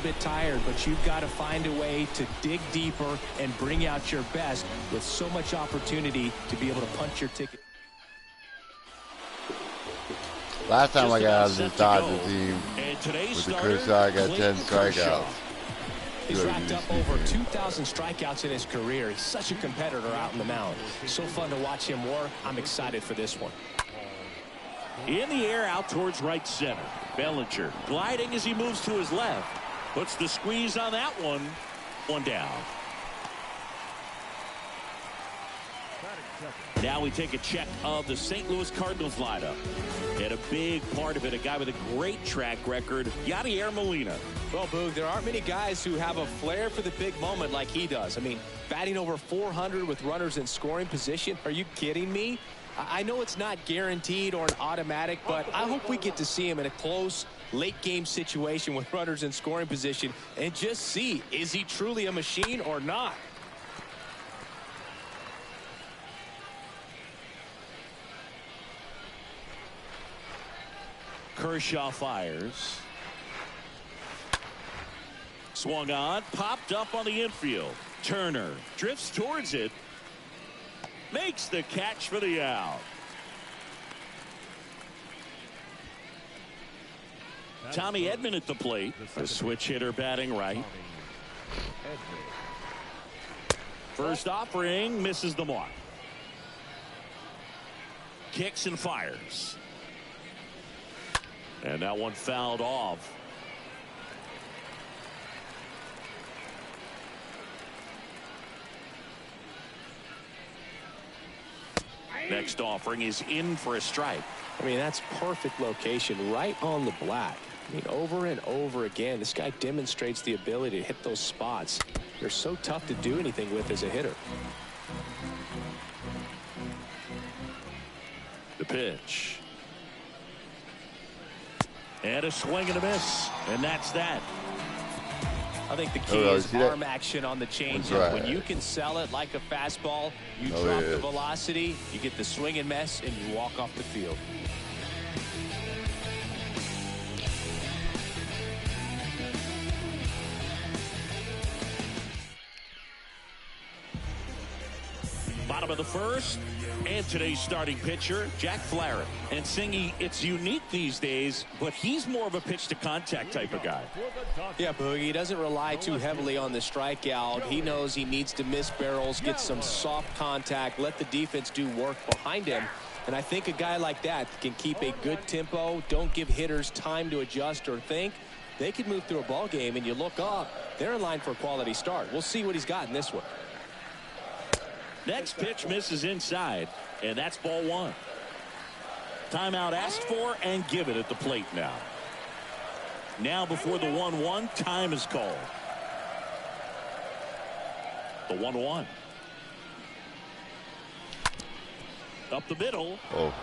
bit tired, but you've got to find a way to dig deeper and bring out your best with so much opportunity to be able to punch your ticket. Last time I got out of this Dodgers team with the Chris, I got 10 strikeouts. He's racked up over 2,000 strikeouts in his career. He's such a competitor out in the mound. So fun to watch him work. I'm excited for this one. In the air out towards right center. Bellinger gliding as he moves to his left. Puts the squeeze on that one. One down. Now we take a check of the St. Louis Cardinals lineup. And a big part of it, a guy with a great track record, Yadier Molina. Well, Boog, there aren't many guys who have a flair for the big moment like he does. I mean, batting over 400 with runners in scoring position. Are you kidding me? I know it's not guaranteed or an automatic, but I hope we get to see him in a close, late-game situation with runners in scoring position and just see, is he truly a machine or not? Kershaw fires. Swung on, popped up on the infield. Turner drifts towards it. Makes the catch for the out. Tommy Edman at the plate. A switch hitter batting right. First offering misses the mark. Kicks and fires. And that one fouled off. Next offering is in for a strike. I mean, that's perfect location right on the black. I mean, over and over again, this guy demonstrates the ability to hit those spots. They're so tough to do anything with as a hitter. The pitch. And a swing and a miss. And that's that. I think the key is arm action on the changeup. Right. When you can sell it like a fastball, you drop the velocity, you get the swing and miss, and you walk off the field. Bottom of the first, and today's starting pitcher, Jack Flaherty. And Singy, it's unique these days, but he's more of a pitch-to-contact type of guy. Yeah, Boogie, he doesn't rely too heavily on the strikeout. He knows he needs to miss barrels, get some soft contact, let the defense do work behind him. And I think a guy like that can keep a good tempo, don't give hitters time to adjust or think. They could move through a ball game, and you look up, they're in line for a quality start. We'll see what he's got in this one. Next pitch misses inside, and that's ball one. Timeout asked for and given at the plate now. Now before the 1-1, time is called. The 1-1. Up the middle. Oh.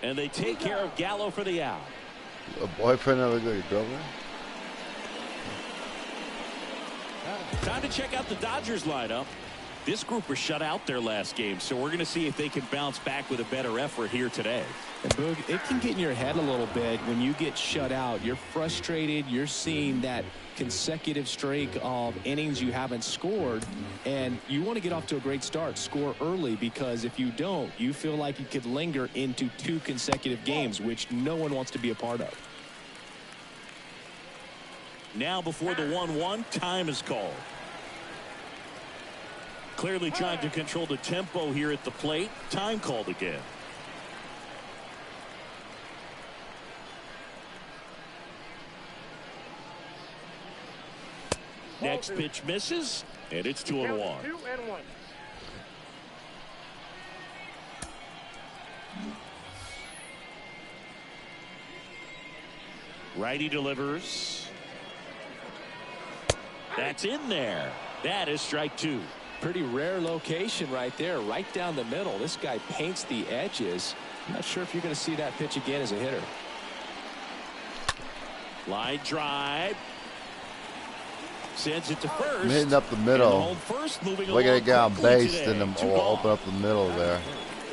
And they take care of Gallo for the out. A boyfriend of a good girlfriend? Time to check out the Dodgers lineup. This group was shut out their last game, so we're going to see if they can bounce back with a better effort here today. And Boog, it can get in your head a little bit when you get shut out. You're frustrated. You're seeing that consecutive streak of innings you haven't scored, and you want to get off to a great start, score early, because if you don't, you feel like you could linger into 2 consecutive games, which no one wants to be a part of. Now before the 1-1, time is called. Clearly trying to control the tempo here at the plate. Time called again. Next pitch misses, and it's 2-1. Righty delivers. That's in there. That is strike 2. Pretty rare location right there, right down the middle. This guy paints the edges. I'm not sure if you're going to see that pitch again as a hitter. Line drive. Sends it to first. Hitting up the middle. Look at it get on base, then we'll open up the middle there.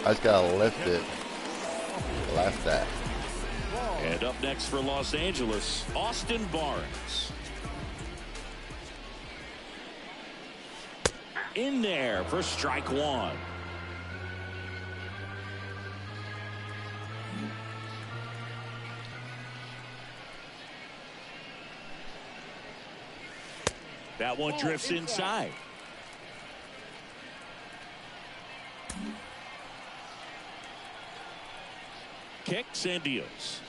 I just got to lift it. Left that. And up next for Los Angeles, Austin Barnes. In there for strike one. That one drifts inside. Kicks and deals.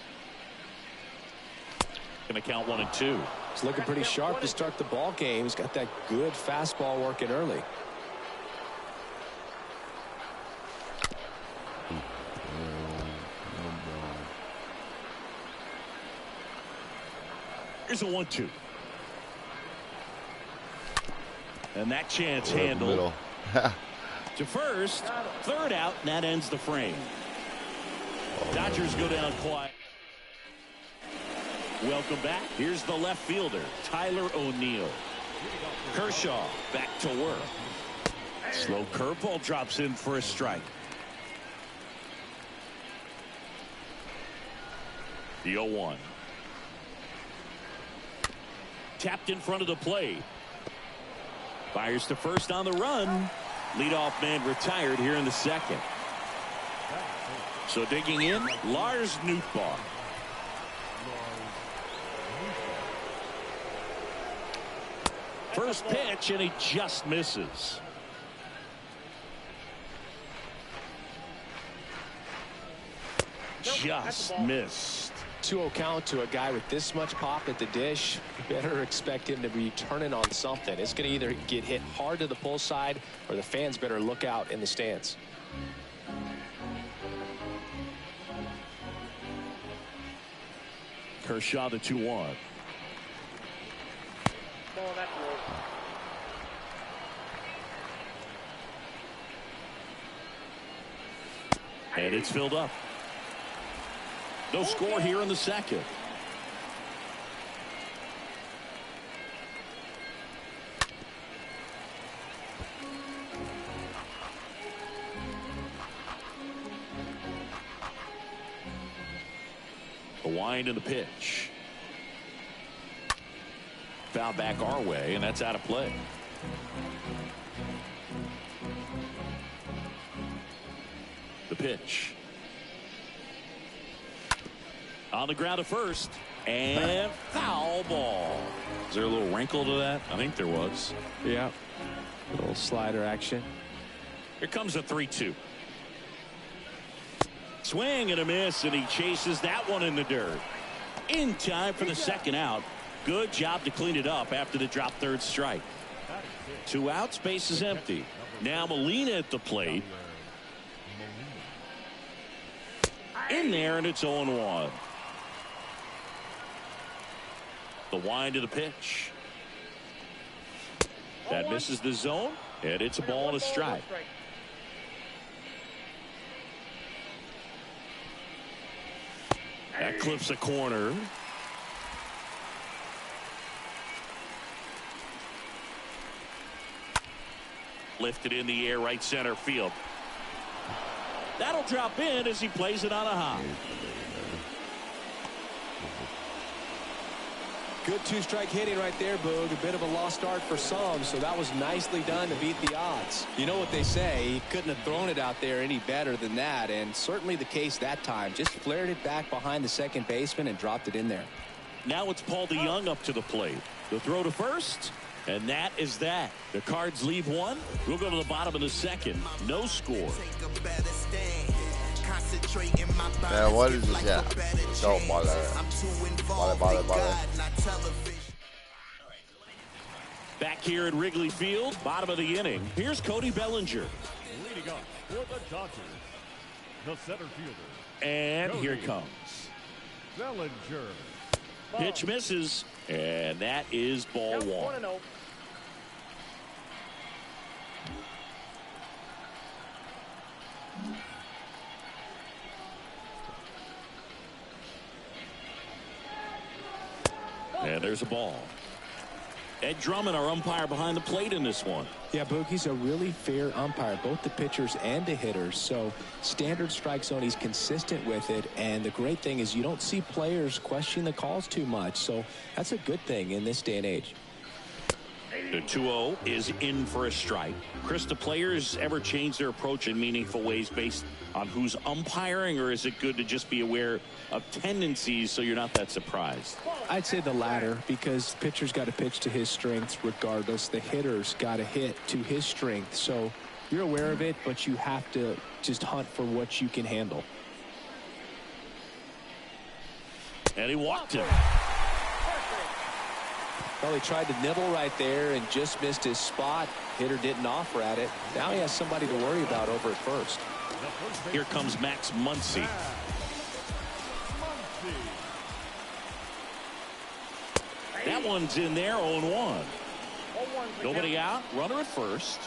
Going to count 1 and 2. He's looking pretty sharp to start the ball game. He's got that good fastball working early. Here's a 1-2. And that chance handled to first. Third out, and that ends the frame. Dodgers go down quiet. Welcome back. Here's the left fielder, Tyler O'Neill. Kershaw back to work. Slow curveball drops in for a strike. The 0-1. Tapped in front of the plate. Fires to first on the run. Leadoff man retired here in the second. So digging in, Lars Nootbaar. First pitch, and he just misses. Just missed. 2-0 count to a guy with this much pop at the dish. You better expect him to be turning on something. It's going to either get hit hard to the pull side, or the fans better look out in the stands. Kershaw the 2-1. And it's filled up. No score here in the second. The wind and the pitch. Foul back our way, and that's out of play. The pitch. On the ground at first, and foul ball. Is there a little wrinkle to that? I think there was. Yeah. A little slider action. Here comes a 3-2. Swing and a miss, and he chases that one in the dirt. In time for the second out. Good job to clean it up after the drop third strike. 2 outs, base is empty. Now Molina at the plate. In there, and it's 0-1. The wind of the pitch. That misses the zone, and it's a ball and a strike. That clips a corner. Lifted in the air, right center field. That'll drop in as he plays it on a hop. Good 2-strike hitting right there, Boog. A bit of a lost start for some, so that was nicely done to beat the odds. You know what they say, he couldn't have thrown it out there any better than that, and certainly the case that time. Just flared it back behind the second baseman and dropped it in there. Now it's Paul DeJong up to the plate. The throw to first, and that is that. The Cards leave one. We'll go to the bottom of the second. No score. Yeah, what is this? Yeah. Don't bother. Bother. Back here at Wrigley Field, bottom of the inning. Here's Cody Bellinger. Leading up for the Dodgers, the center fielder. And Cody here it comes. Bellinger. Pitch misses, and that is ball one. And there's a ball. Ed Drummond, our umpire behind the plate in this one. Yeah, Boogie's a really fair umpire, both the pitchers and the hitters. So standard strike zone, he's consistent with it. And the great thing is you don't see players question the calls too much. So that's a good thing in this day and age. The 2-0 is in for a strike. Chris, do players ever change their approach in meaningful ways based on who's umpiring, or is it good to just be aware of tendencies so you're not that surprised? I'd say the latter, because the pitcher's got to pitch to his strengths regardless. The hitter's got to hit to his strength. So you're aware of it, but you have to just hunt for what you can handle. And he walked him. Well, he tried to nibble right there and just missed his spot. Hitter didn't offer at it. Now he has somebody to worry about over at first. Here comes Max Muncy. That one's in there, 0-1. Nobody out, runner at first.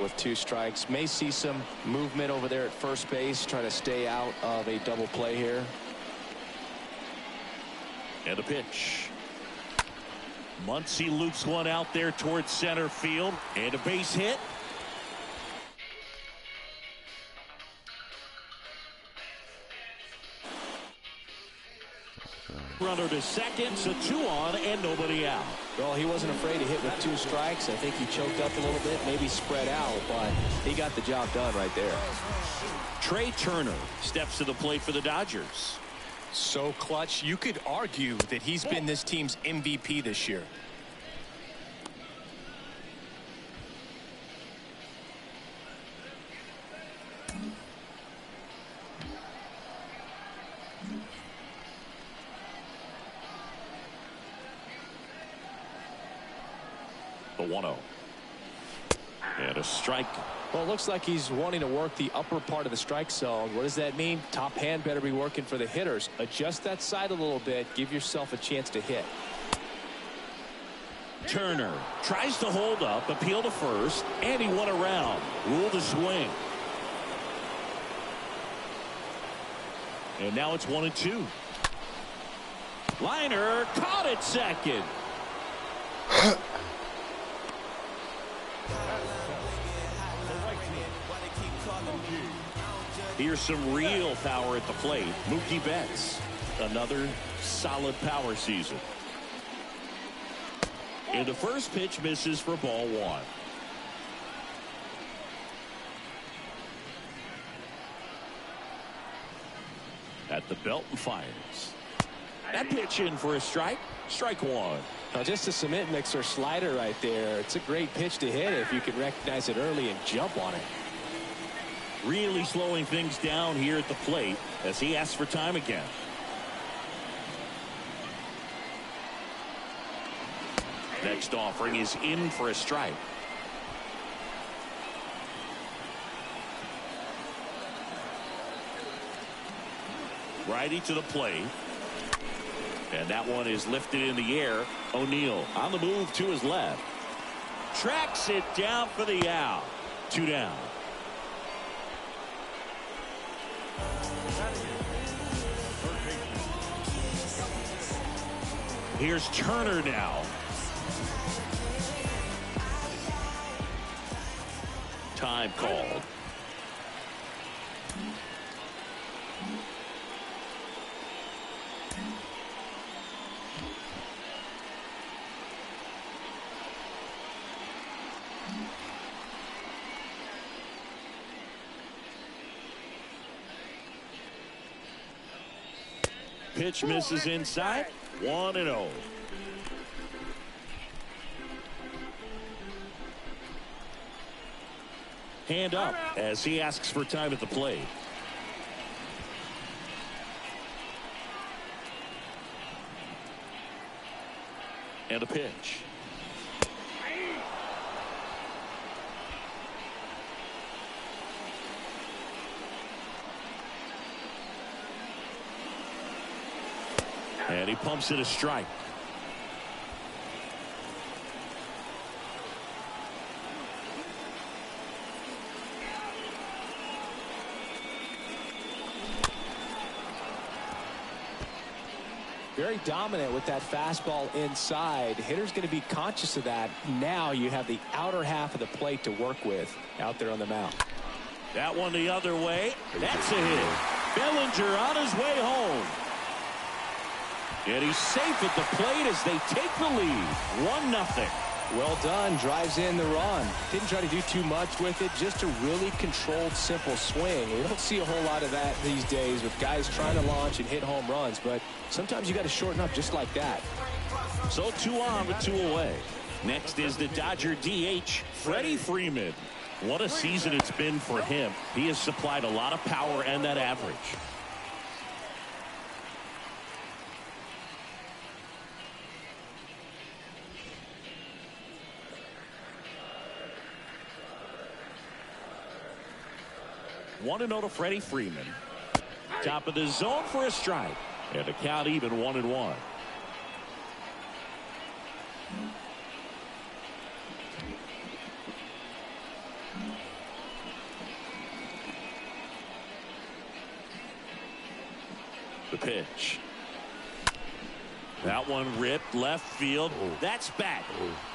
With 2 strikes, may see some movement over there at first base, trying to stay out of a double play here. And a pitch. Muncy loops one out there towards center field, and a base hit. Runner to second, so 2 on and nobody out. Well, he wasn't afraid to hit with 2 strikes. I think he choked up a little bit, maybe spread out, but he got the job done right there. Trey Turner steps to the plate for the Dodgers. So clutch, you could argue that he's been this team's MVP this year. The 1-0. And a strike. Well, it looks like he's wanting to work the upper part of the strike zone. What does that mean? Top hand better be working for the hitters. Adjust that side a little bit. Give yourself a chance to hit. Turner tries to hold up, appeal to first, and he went around. Rule the swing. And now it's 1-2. Liner caught at second. Here's some real power at the plate. Mookie Betts, another solid power season. And the first pitch misses for ball 1. At the belt and fires. That pitch in for a strike. Strike 1. Now, just a cement mixer slider right there. It's a great pitch to hit if you can recognize it early and jump on it. Really slowing things down here at the plate as he asks for time again. Next offering is in for a strike. Righty to the plate. And that one is lifted in the air. O'Neill on the move to his left. Tracks it down for the out. 2 down. Here's Turner now. Time called. Pitch misses inside. 1-0. Hand up as he asks for time at the plate. And a pitch. And he pumps it a strike. Very dominant with that fastball inside. Hitter's going to be conscious of that. Now you have the outer half of the plate to work with out there on the mound. That one the other way. That's a hit. Bellinger on his way home. And he's safe at the plate as they take the lead. 1-0. Well done. Drives in the run. Didn't try to do too much with it. Just a really controlled, simple swing. We don't see a whole lot of that these days with guys trying to launch and hit home runs. But sometimes you got to shorten up just like that. So 2 on but 2 away. Next is the Dodger DH, Freddie Freeman. What a season it's been for him. He has supplied a lot of power and that average. One to 0 to Freddie Freeman. Top of the zone for a strike. And the count even 1-1. The pitch. That one ripped left field. That's back.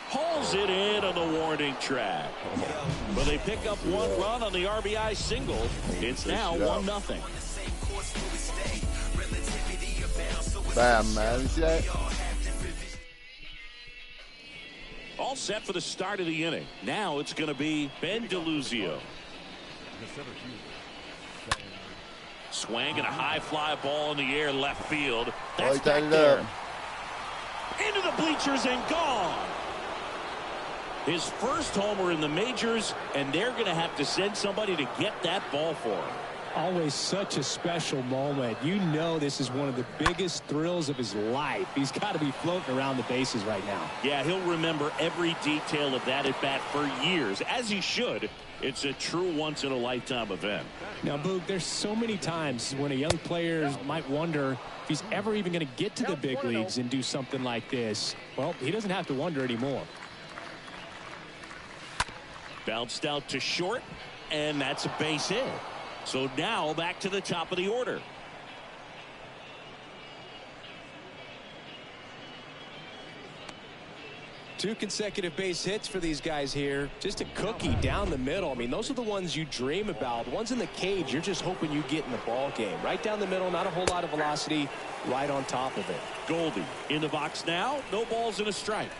Hauls it in on the warning track. But they pick up 1 run on the RBI single. It's now 1-0. Bam, man. You see that? All set for the start of the inning. Now it's going to be Ben DeLuzio. Swing and a high fly ball in the air left field. That's back there. Into the bleachers and gone. His first homer in the majors, and they're going to have to send somebody to get that ball for him. Always such a special moment. You know this is one of the biggest thrills of his life. He's got to be floating around the bases right now. Yeah, he'll remember every detail of that at bat for years, as he should. It's a true once-in-a-lifetime event. Now, Boog, there's so many times when a young player might wonder if he's ever even going to get to the big leagues and do something like this. Well, he doesn't have to wonder anymore. Bounced out to short, and that's a base hit. So now back to the top of the order. Two consecutive base hits for these guys here. Just a cookie down the middle. I mean, those are the ones you dream about. The ones in the cage, you're just hoping you get in the ball game. Right down the middle, not a whole lot of velocity, right on top of it. Goldie in the box now. No balls and a strike.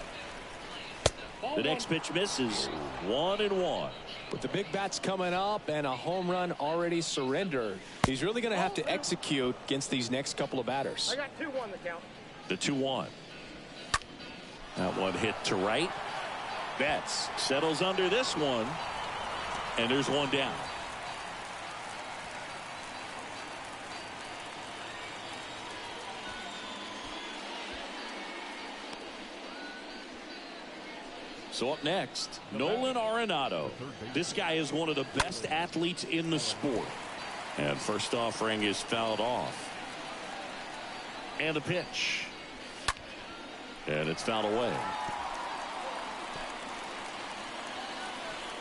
The next pitch misses. 1-1. With the big bats coming up and a home run already surrendered, he's really going to have to execute against these next couple of batters. I got 2-1 the count. The 2-1. That one hit to right. Betts settles under this one, and there's one down. So up next, Nolan Arenado. This guy is one of the best athletes in the sport. And first offering is fouled off. And a pitch. And it's fouled away.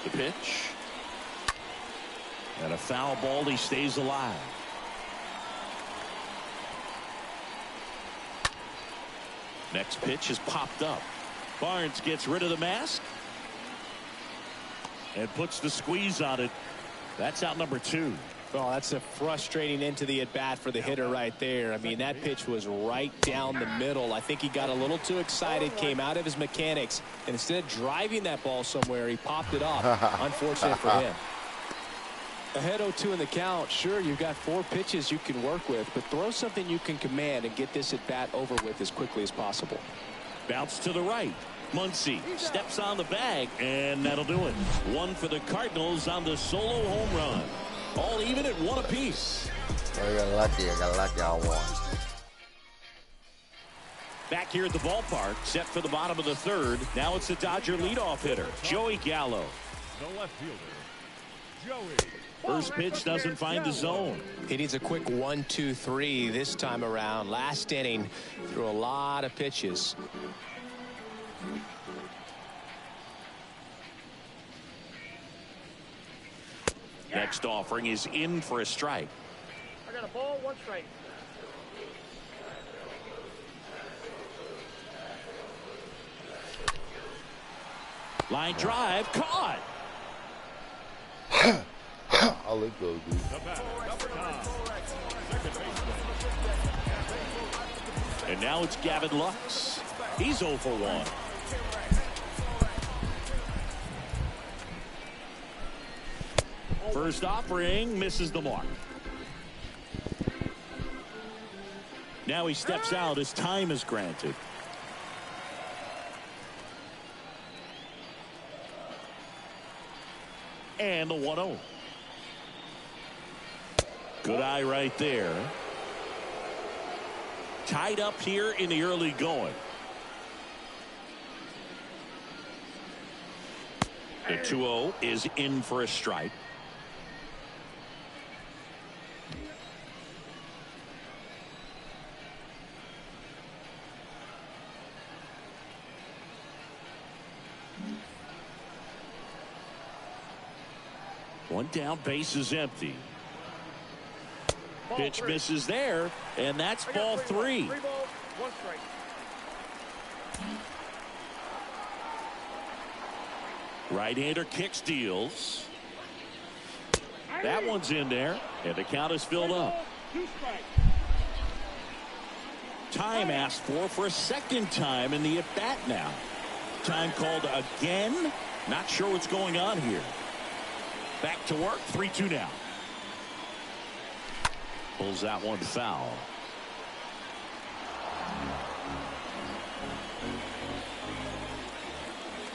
The pitch. And a foul ball. He stays alive. Next pitch is popped up. Barnes gets rid of the mask and puts the squeeze on it. That's out number 2. Oh, that's a frustrating into the at bat for the hitter right there. I mean, that pitch was right down the middle. I think he got a little too excited, came out of his mechanics, and instead of driving that ball somewhere, he popped it off. Unfortunate for him. Ahead 0-2 in the count. Sure, you've got 4 pitches you can work with, but throw something you can command and get this at bat over with as quickly as possible. Bounce to the right. Muncy steps on the bag, and that'll do it. 1 for the Cardinals on the solo home run. All even at 1 apiece. I got lucky on one. Back here at the ballpark, set for the bottom of the 3rd. Now it's the Dodger leadoff hitter, Joey Gallo. The left fielder, Joey. First pitch doesn't find the zone. He needs a quick 1-2-3 this time around. Last inning, threw a lot of pitches. Next offering is in for a strike. I got a ball, 1 strike. Line drive, caught. I'll let those dude. And now it's Gavin Lux. He's 0 for 1. First offering misses the mark. Now he steps out as time is granted. And the 1-0. Good eye right there. Tied up here in the early going. The 2-0 is in for a strike. One down, base is empty. Pitch misses there, and that's ball 3. 3 balls, 1 strike. Right-hander kicks, deals. That one's in there, and the count is filled up. 2 strikes. Time asked for a second time in the at-bat now. Time called again. Not sure what's going on here. Back to work, 3-2 now. Pulls that one foul.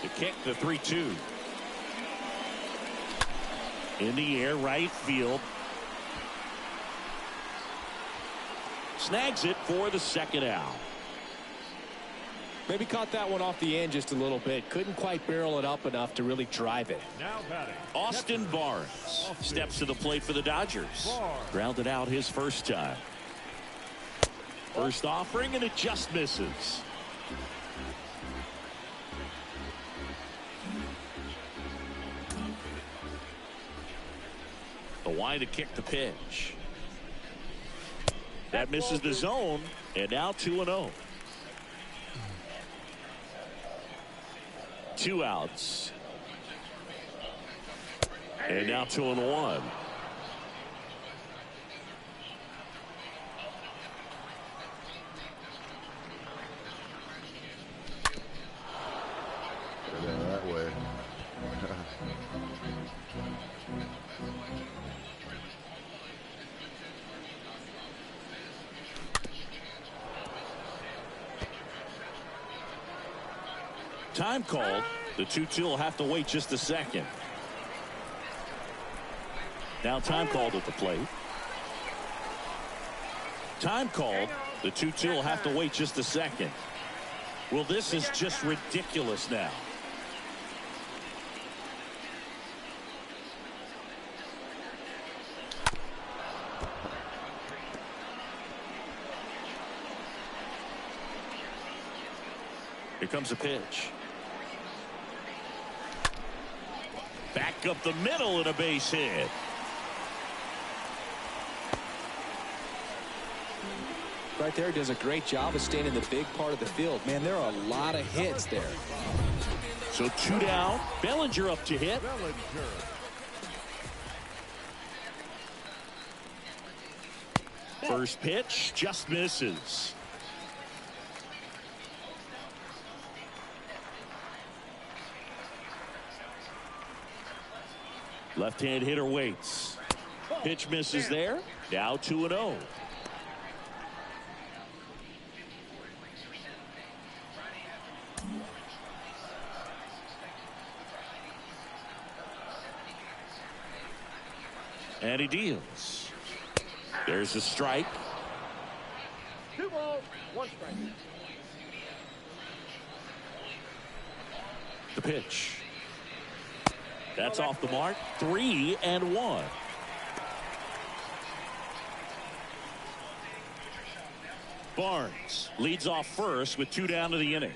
The kick, the 3-2. In the air, right field. Snags it for the second out. Maybe caught that one off the end just a little bit. Couldn't quite barrel it up enough to really drive it. Now batting. Austin Barnes steps to the plate for the Dodgers. Grounded out his first time. First offering, and it just misses. The wind to kick the pitch. That misses the zone, and now 2-0. 2 outs. And now 2-1. That way. Time called. The 2-2 will have to wait just a second. Now time called at the plate. Time called. The 2-2 will have to wait just a second. Well, this is just ridiculous now. Here comes a pitch. Back up the middle and a base hit. Right there, does a great job of staying in the big part of the field. Man, there are a lot of hits there. So 2 down. Bellinger up to hit. First pitch just misses. Left-hand hitter waits. Pitch misses there. Now 2-0. And he deals. There's a strike. 2 balls, 1 strike. The pitch. That's off the mark. 3-1. Barnes leads off first with 2 down to the inning.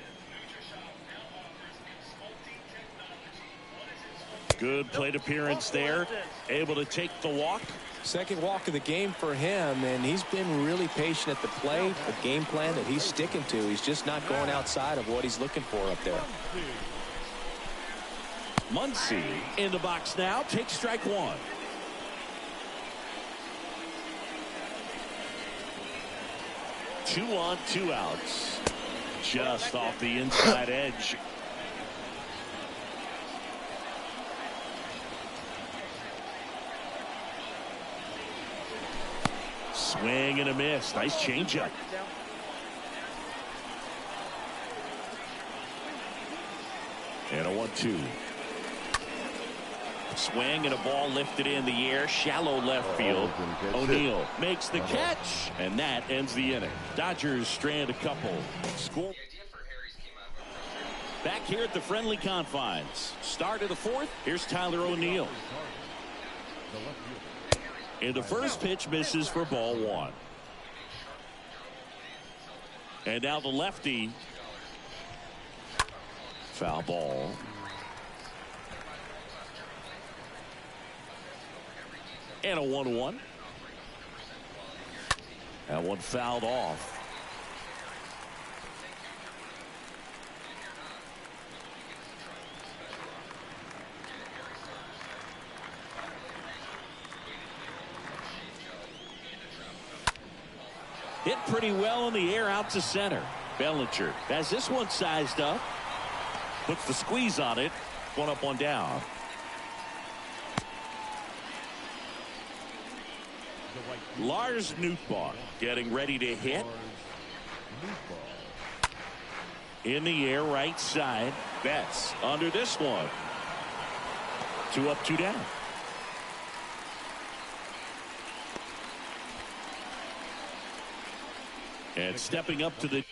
Good plate appearance there. Able to take the walk. Second walk of the game for him, and he's been really patient at the plate. A game plan that he's sticking to. He's just not going outside of what he's looking for up there. Muncy in the box now. Takes strike one. Two on, two outs. Just off the inside edge. Swing and a miss. Nice changeup. And a 1-2. Swing and a ball lifted in the air. Shallow left field. O'Neill makes the catch. And that ends the inning. Dodgers strand a couple. Score. Back here at the friendly confines. Start of the fourth. Here's Tyler O'Neill. And the first pitch misses for ball one. And now the lefty. Foul ball. And a 1-1. That one fouled off. Hit pretty well in the air out to center. Bellinger has this one sized up. Puts the squeeze on it. One up, one down. Lars Nootbaar getting ready to hit. In the air, right side. Betts under this one. 2 up, 2 down. And stepping up to the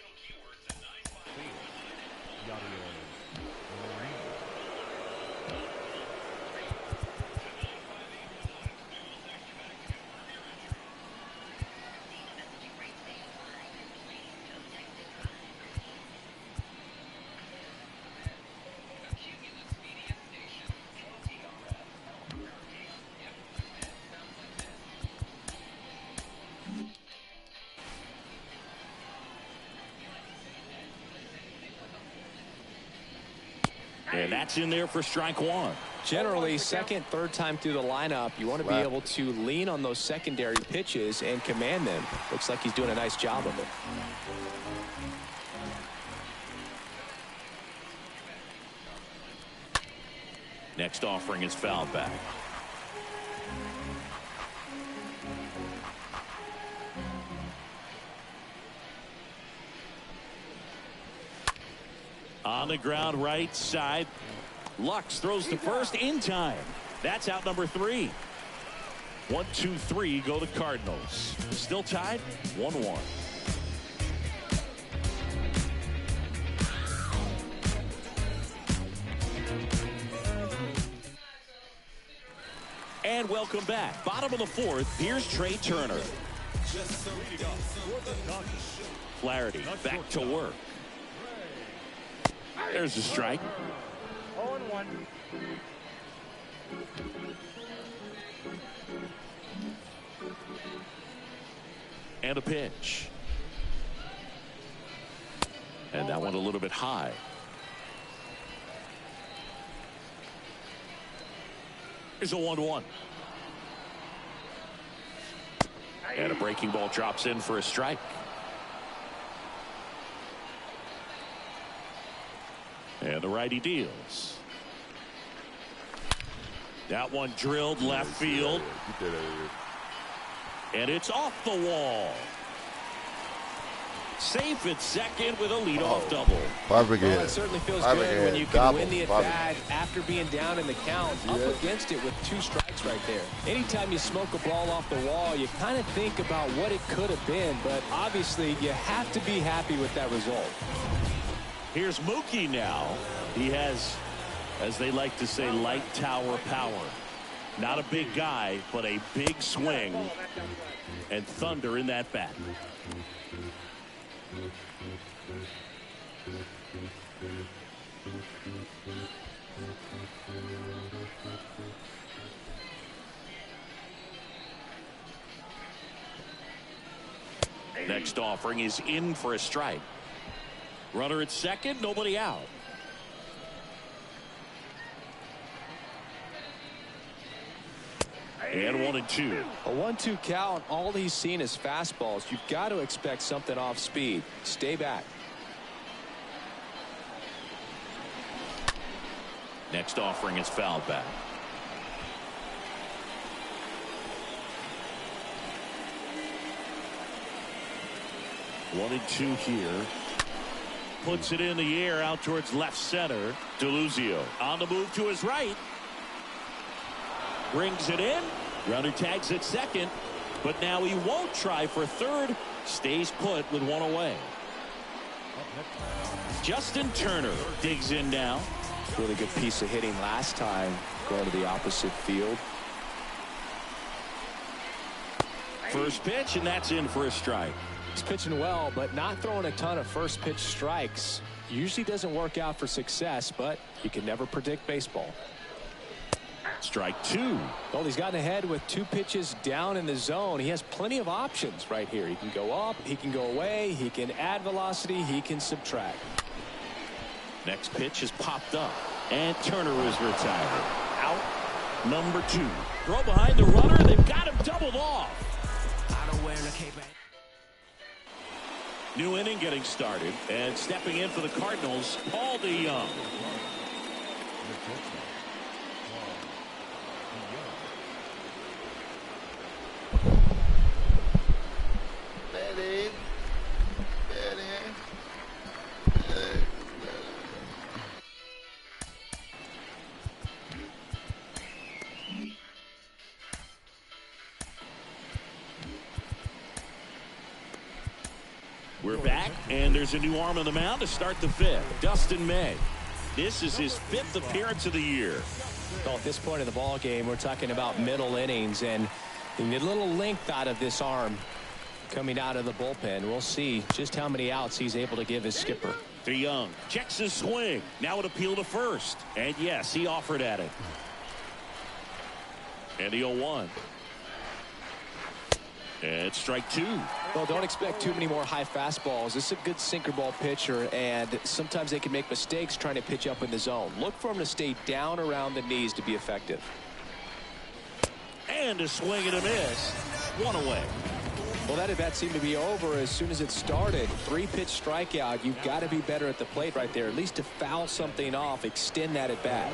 and that's in there for strike one. Generally, second, third time through the lineup, you want to be able to lean on those secondary pitches and command them. Looks like he's doing a nice job of it. Next offering is fouled back. On the ground right side. Lux throws to first in time. That's out number 3. 1, 2, 3 go the Cardinals. Still tied 1-1. And welcome back. Bottom of the fourth. Here's Trey Turner. Flaherty back to work. There's a strike. 0-1. And a pitch. And that one a little bit high. Here's a 1-1. And a breaking ball drops in for a strike. And the righty deals. That one drilled left field. And it's off the wall. Safe at second with a leadoff double. Well, it certainly feels good when you can win the at-bat after being down in the count, up against it with 2 strikes right there. Anytime you smoke a ball off the wall, you kind of think about what it could have been, but obviously you have to be happy with that result. Here's Mookie now. He has, as they like to say, light tower power. Not a big guy, but a big swing and thunder in that bat. Next offering is in for a strike. Runner at second, nobody out. And 1-2. A 1-2 count. All he's seen is fastballs. You've got to expect something off speed. Stay back. Next offering is fouled back. One and two here. Puts it in the air out towards left center. DeLuzio on the move to his right. Brings it in. Runner tags at second. But now he won't try for third. Stays put with one away. Justin Turner digs in now. Really good piece of hitting last time, going to the opposite field. First pitch, and that's in for a strike. He's pitching well, but not throwing a ton of first pitch strikes. Usually doesn't work out for success, but you can never predict baseball. Strike two. Well, he's gotten ahead with 2 pitches down in the zone. He has plenty of options right here. He can go up, he can go away, he can add velocity, he can subtract. Next pitch is popped up, and Turner is retired. Out number 2. Throw behind the runner. They've got him doubled off. New inning getting started, and stepping in for the Cardinals, Paul DeYoung. We're back, and there's a new arm on the mound to start the 5th. Dustin May. This is his 5th appearance of the year. Well, at this point in the ball game, we're talking about middle innings, and you need a little length out of this arm coming out of the bullpen. We'll see just how many outs he's able to give his skipper. DeYoung checks his swing. Now an appeal to first. And yes, he offered at it. And the 0-1. And strike 2. Well, don't expect too many more high fastballs. This is a good sinker ball pitcher, and sometimes they can make mistakes trying to pitch up in the zone. Look for him to stay down around the knees to be effective. And a swing and a miss. 1 away. Well, that at bat seemed to be over as soon as it started. 3-pitch strikeout. You've got to be better at the plate right there, at least to foul something off, extend that at bat.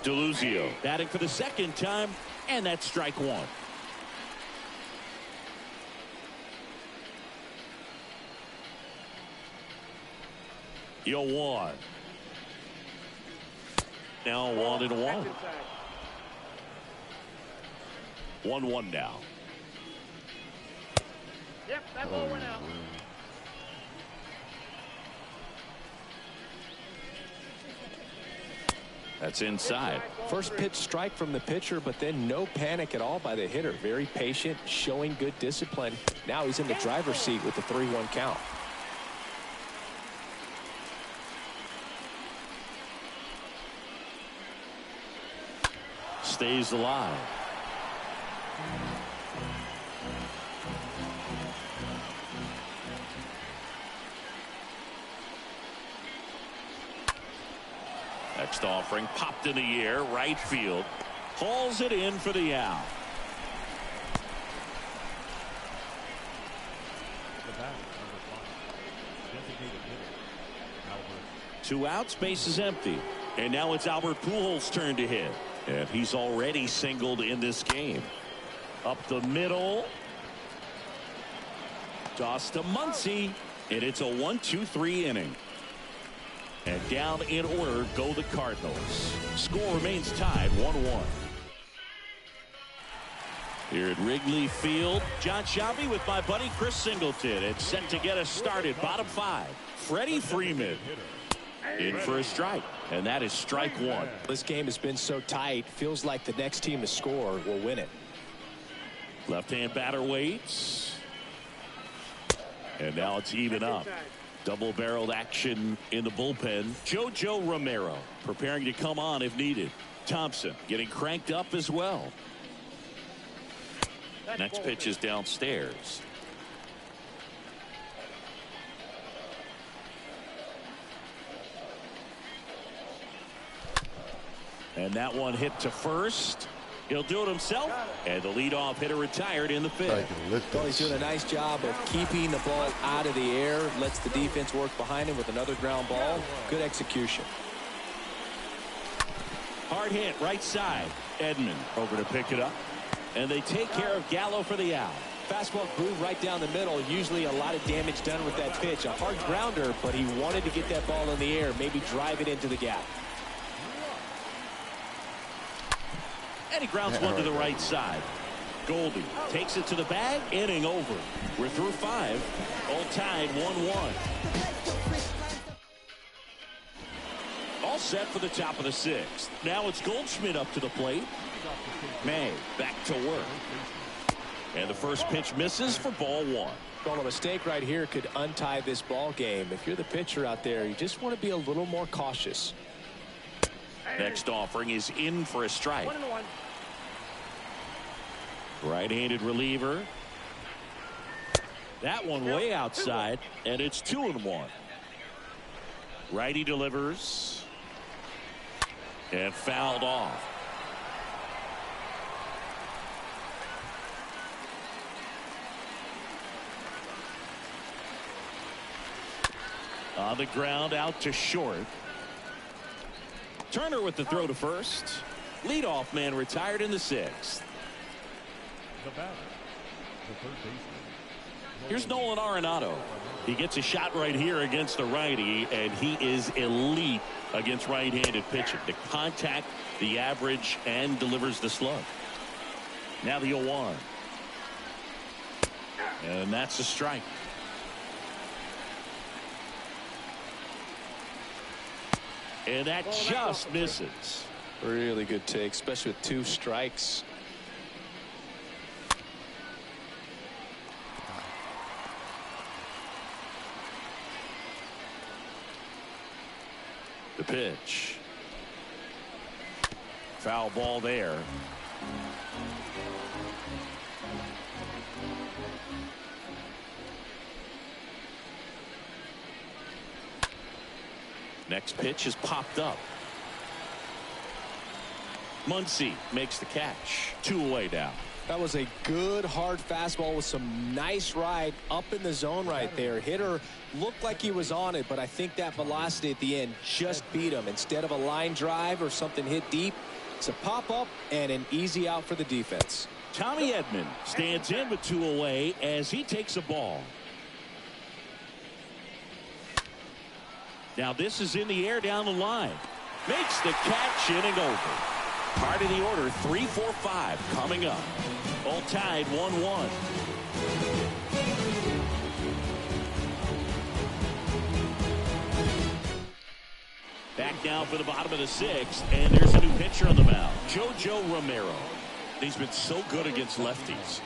DeLuzio batting for the 2nd time, and that's strike 1. Yo, 1. Now 1-1. 1-1 now. Yep, that ball went out. That's inside. First pitch strike from the pitcher, but then no panic at all by the hitter. Very patient, showing good discipline. Now he's in the driver's seat with the 3-1 count. Stays alive. Next offering popped in the air, right field. Hauls it in for the out. Two outs, base is empty. And now it's Albert Pujols' turn to hit. And he's already singled in this game. Up the middle. Toss to Muncy. And it's a 1-2-3 inning. And down in order go the Cardinals. Score remains tied 1-1. Here at Wrigley Field, John Sciambi with my buddy Chris Singleton. It's set to get us started. Bottom 5. Freddie Freeman in for a strike. And that is strike 1. This game has been so tight. Feels like the next team to score will win it. Left-hand batter waits. And now it's even up. Double-barreled action in the bullpen. JoJo Romero preparing to come on if needed. Thompson getting cranked up as well. Next pitch is downstairs. And that one hit to first. He'll do it himself. And the leadoff hitter retired in the fifth. Well, he's doing a nice job of keeping the ball out of the air. Lets the defense work behind him with another ground ball. Good execution. Hard hit right side. Edman over to pick it up. And they take care of Gallo for the out. Fastball groove right down the middle. Usually a lot of damage done with that pitch. A hard grounder, but he wanted to get that ball in the air. Maybe drive it into the gap. And he grounds one to the right side. Goldie takes it to the bag. Inning over. We're through 5. All tied 1-1. All set for the top of the 6th. Now it's Goldschmidt up to the plate. May back to work. And the first pitch misses for ball 1. Well, a mistake right here could untie this ball game. If you're the pitcher out there, you just want to be a little more cautious. Next offering is in for a strike. 1-1. Right-handed reliever. That one way outside, and it's 2-1. Righty delivers. And fouled off. On the ground, out to short. Turner with the throw to first. Leadoff man retired in the 6th. The batter, the third baseman. Here's Nolan Arenado. He gets a shot right here against the righty, and he is elite against right-handed pitching. The contact, the average, and delivers the slug. Now the 0-1. And that's a strike. And that just misses. Really good take, especially with 2 strikes. The pitch. Foul ball there. Next pitch is popped up. Muncy makes the catch. 2 away now. That was a good hard fastball with some nice ride up in the zone right there. Hitter looked like he was on it, but I think that velocity at the end just beat him. Instead of a line drive or something hit deep, it's a pop up and an easy out for the defense. Tommy Edman stands in with 2 away as he takes a ball. Now this is in the air down the line. Makes the catch, inning over. Part of the order, 3-4-5 coming up. All tied 1-1. Back now for the bottom of the 6th, and there's a new pitcher on the mound, JoJo Romero. He's been so good against lefties.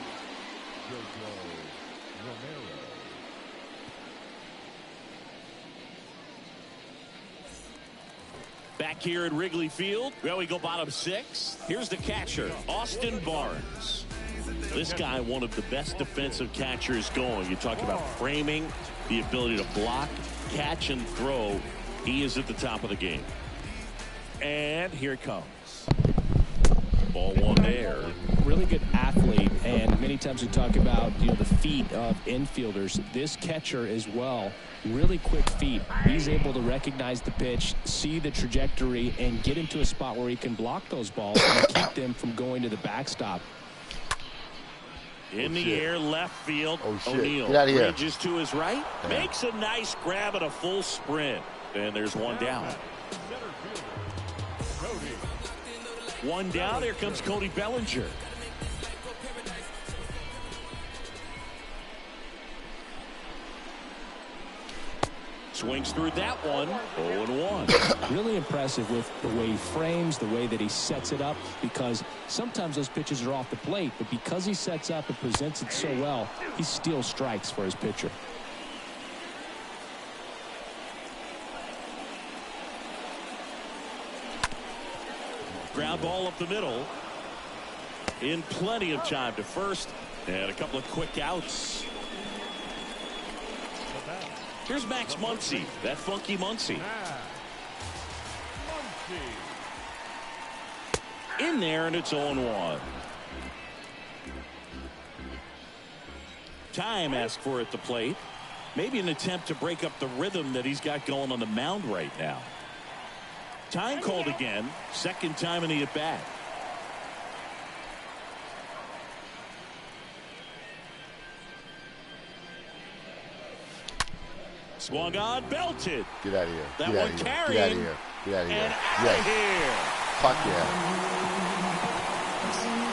Back here at Wrigley Field, well, we go bottom 6. Here's the catcher, Austin Barnes. This guy, one of the best defensive catchers going. You talk about framing, the ability to block, catch, and throw. He is at the top of the game. And here it comes. Ball 1 there. Really good athlete, and many times we talk about the feet of infielders. This catcher as well, really quick feet. He's able to recognize the pitch, see the trajectory, and get into a spot where he can block those balls and keep them from going to the backstop. In the air, left field. O'Neill bridges to his right, makes a nice grab at a full sprint, and there's one down. One down. Here comes Cody Bellinger. Swings through that one. 0-1. Really impressive with the way he frames, the way that he sets it up, because sometimes those pitches are off the plate, but because he sets up and presents it so well, he steals strikes for his pitcher. Ground ball up the middle. In plenty of time to first. And a couple of quick outs. Here's Max Muncy. That funky Muncy. in there, and it's 0-1. Time asked for at the plate. Maybe an attempt to break up the rhythm that he's got going on the mound right now. Time called again. Second time in the at-bat. Swung on, belted. Get out of here. That Get out one of here. carrying. Get out of here. Get out of here. And out Yes. of here. Fuck yeah.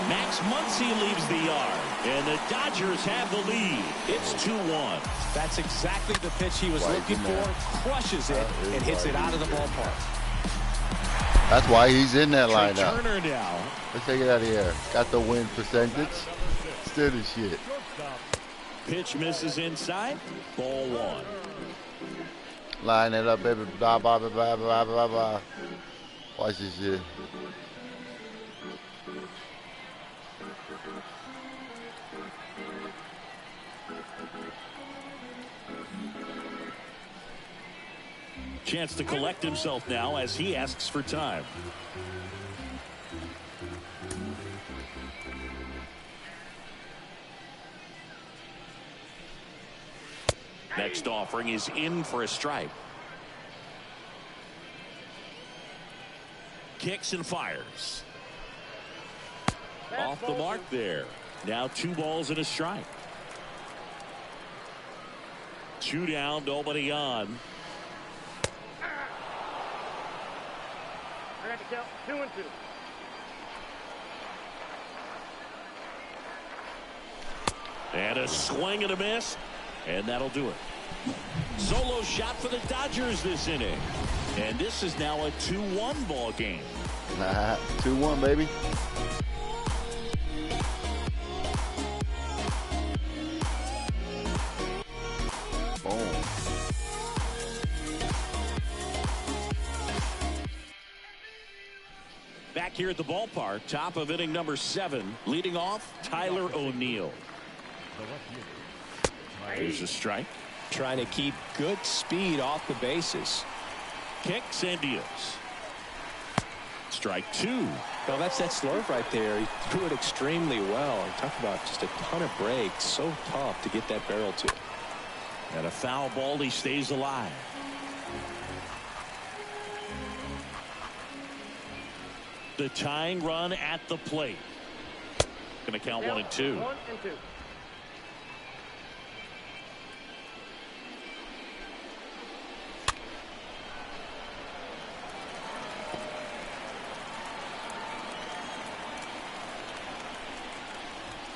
Max Muncy leaves the yard, and the Dodgers have the lead. It's 2-1. That's exactly the pitch he was Why looking isn't that? for. Crushes it and hits it out of the ballpark. That's why he's in that Trey lineup. Turner now. Let's take it out of here. Got the win percentage. Still the shit. Pitch misses inside. Ball 1. Line it up, baby. Blah, blah, blah, blah, blah, blah, blah. Watch this shit. Chance to collect himself now as he asks for time. Next offering is in for a strike. Kicks and fires. Off the mark there. Now 2 balls and a strike. 2 down, nobody on. I got to count 2-2. And a swing and a miss. And that'll do it. Solo shot for the Dodgers this inning. And this is now a 2-1 ball game. 2-1, baby. Boom. Back here at the ballpark, top of inning number 7, leading off Tyler O'Neill. There's a strike. Trying to keep good speed off the bases. Kicks and deals. Strike 2. Well, that's that slurve right there. He threw it extremely well. And talk about just a ton of breaks. So tough to get that barrel to. And a foul ball, he stays alive. The tying run at the plate. Going to count 1 and 2. 1 and 2.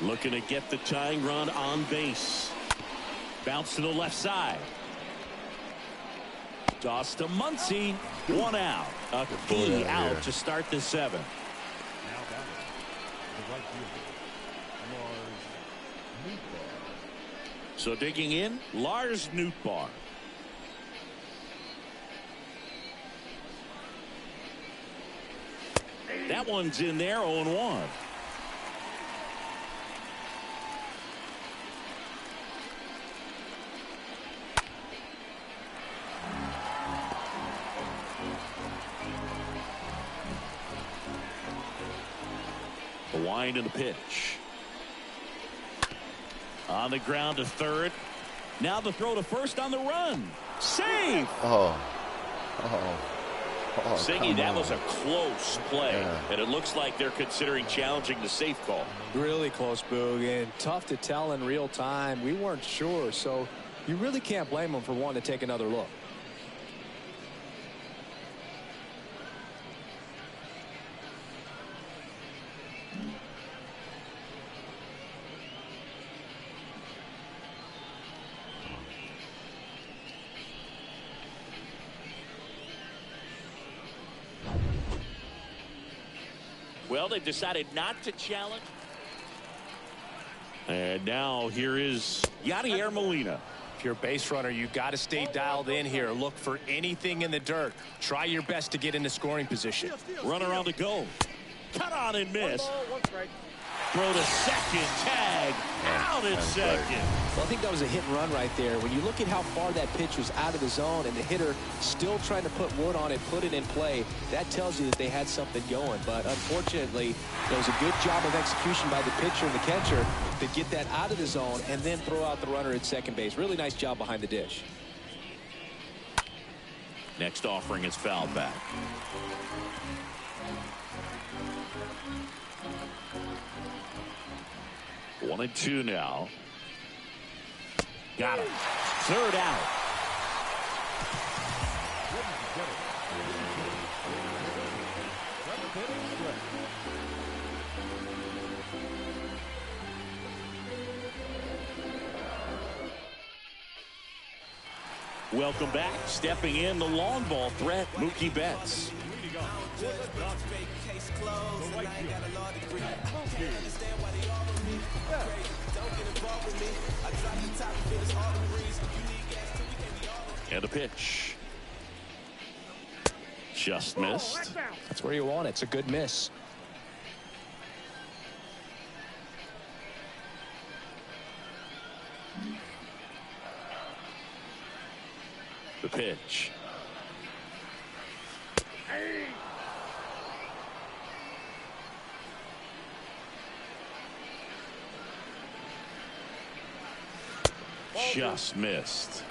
Looking to get the tying run on base. Bounce to the left side. Toss to Muncy. 1 out. A key out to start the 7th. Now batting, the right fielder, Lars Nootbaar. So digging in, Lars Nootbaar. That one's in there, 0-1. The wind and the pitch. On the ground to third. Now the throw to first on the run. Safe. Oh, Siggy, that was a close play. Yeah. And it looks like they're considering challenging the safe call. Really close, Boog, and tough to tell in real time. We weren't sure, so you really can't blame them for wanting to take another look. Well, they've decided not to challenge. And now here is Yadier Molina. If you're a base runner, you got to stay dialed in here. Look for anything in the dirt. Try your best to get into scoring position. Runner on the go. Cut on and miss. 1 ball, 1 strike. Throw to second. Tag. drag out at second. Well, I think that was a hit and run right there. When you look at how far that pitch was out of the zone and the hitter still trying to put wood on it, put it in play, that tells you that they had something going. But unfortunately, there was a good job of execution by the pitcher and the catcher to get that out of the zone and then throw out the runner at second base. Really nice job behind the dish. Next offering is fouled back. One and two now. Got him. Third out. Welcome back. Stepping in the long ball threat, Mookie Betts. And a pitch. Just missed. That's where you want it. It's a good miss. The pitch. Just missed.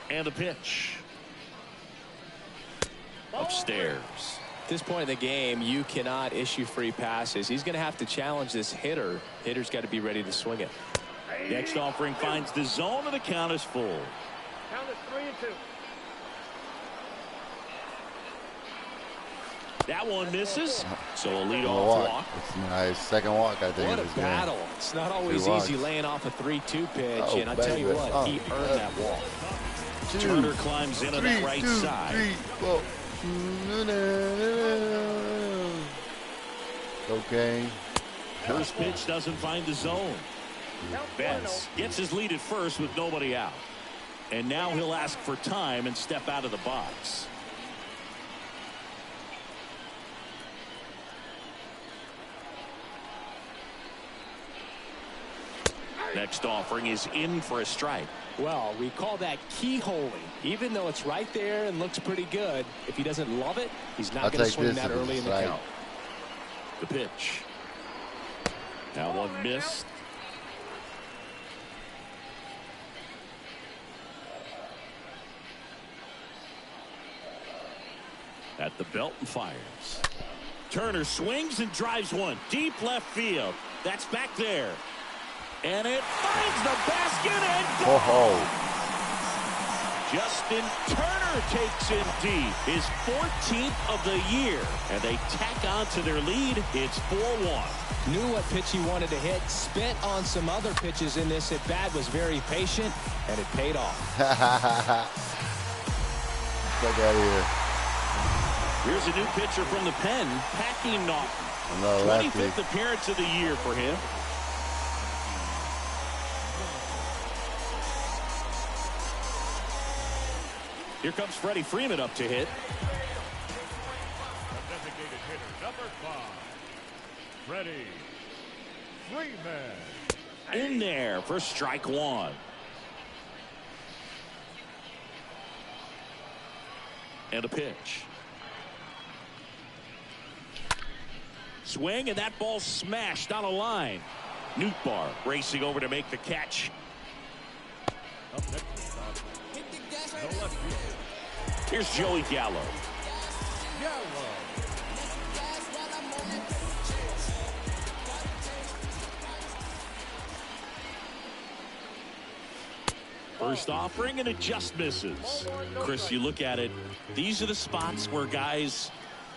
And a pitch. Upstairs. At this point in the game, you cannot issue free passes. He's going to have to challenge this hitter. Hitter's got to be ready to swing it. Next offering finds the zone, and the count is full. Count is 3-2. That one misses, so a leadoff walk. It's a nice second walk, I think. What a battle. It's not always easy laying off a 3-2 pitch, and I tell you what, he earned that walk. Turner climbs in on that right side. Okay. First pitch doesn't find the zone. Betts gets his lead at first with nobody out. And now he'll ask for time and step out of the box. Next offering is in for a strike. Well, we call that keyholing. Even though it's right there and looks pretty good, if he doesn't love it, he's not going to swing that early in the count. The pitch. Now one missed. At the belt and fires. Turner swings and drives one deep left field. That's back there. And it finds the basket and goal. Justin Turner takes in deep, his 14th of the year, and they tack on to their lead. It's 4-1. Knew what pitch he wanted to hit, spent on some other pitches in this at bat, was very patient, and it paid off. Look out here. Here's a new pitcher from the pen, Packy Naughton. 25th appearance of the year for him. Here comes Freddie Freeman up to hit. The designated hitter, number 5, Freddie Freeman. In there for strike one. And a pitch. Swing, and that ball smashed on a line. Nootbaar racing over to make the catch. Up next is the left field. Here's Joey Gallo. First offering, and it just misses. Chris, you look at it, these are the spots where guys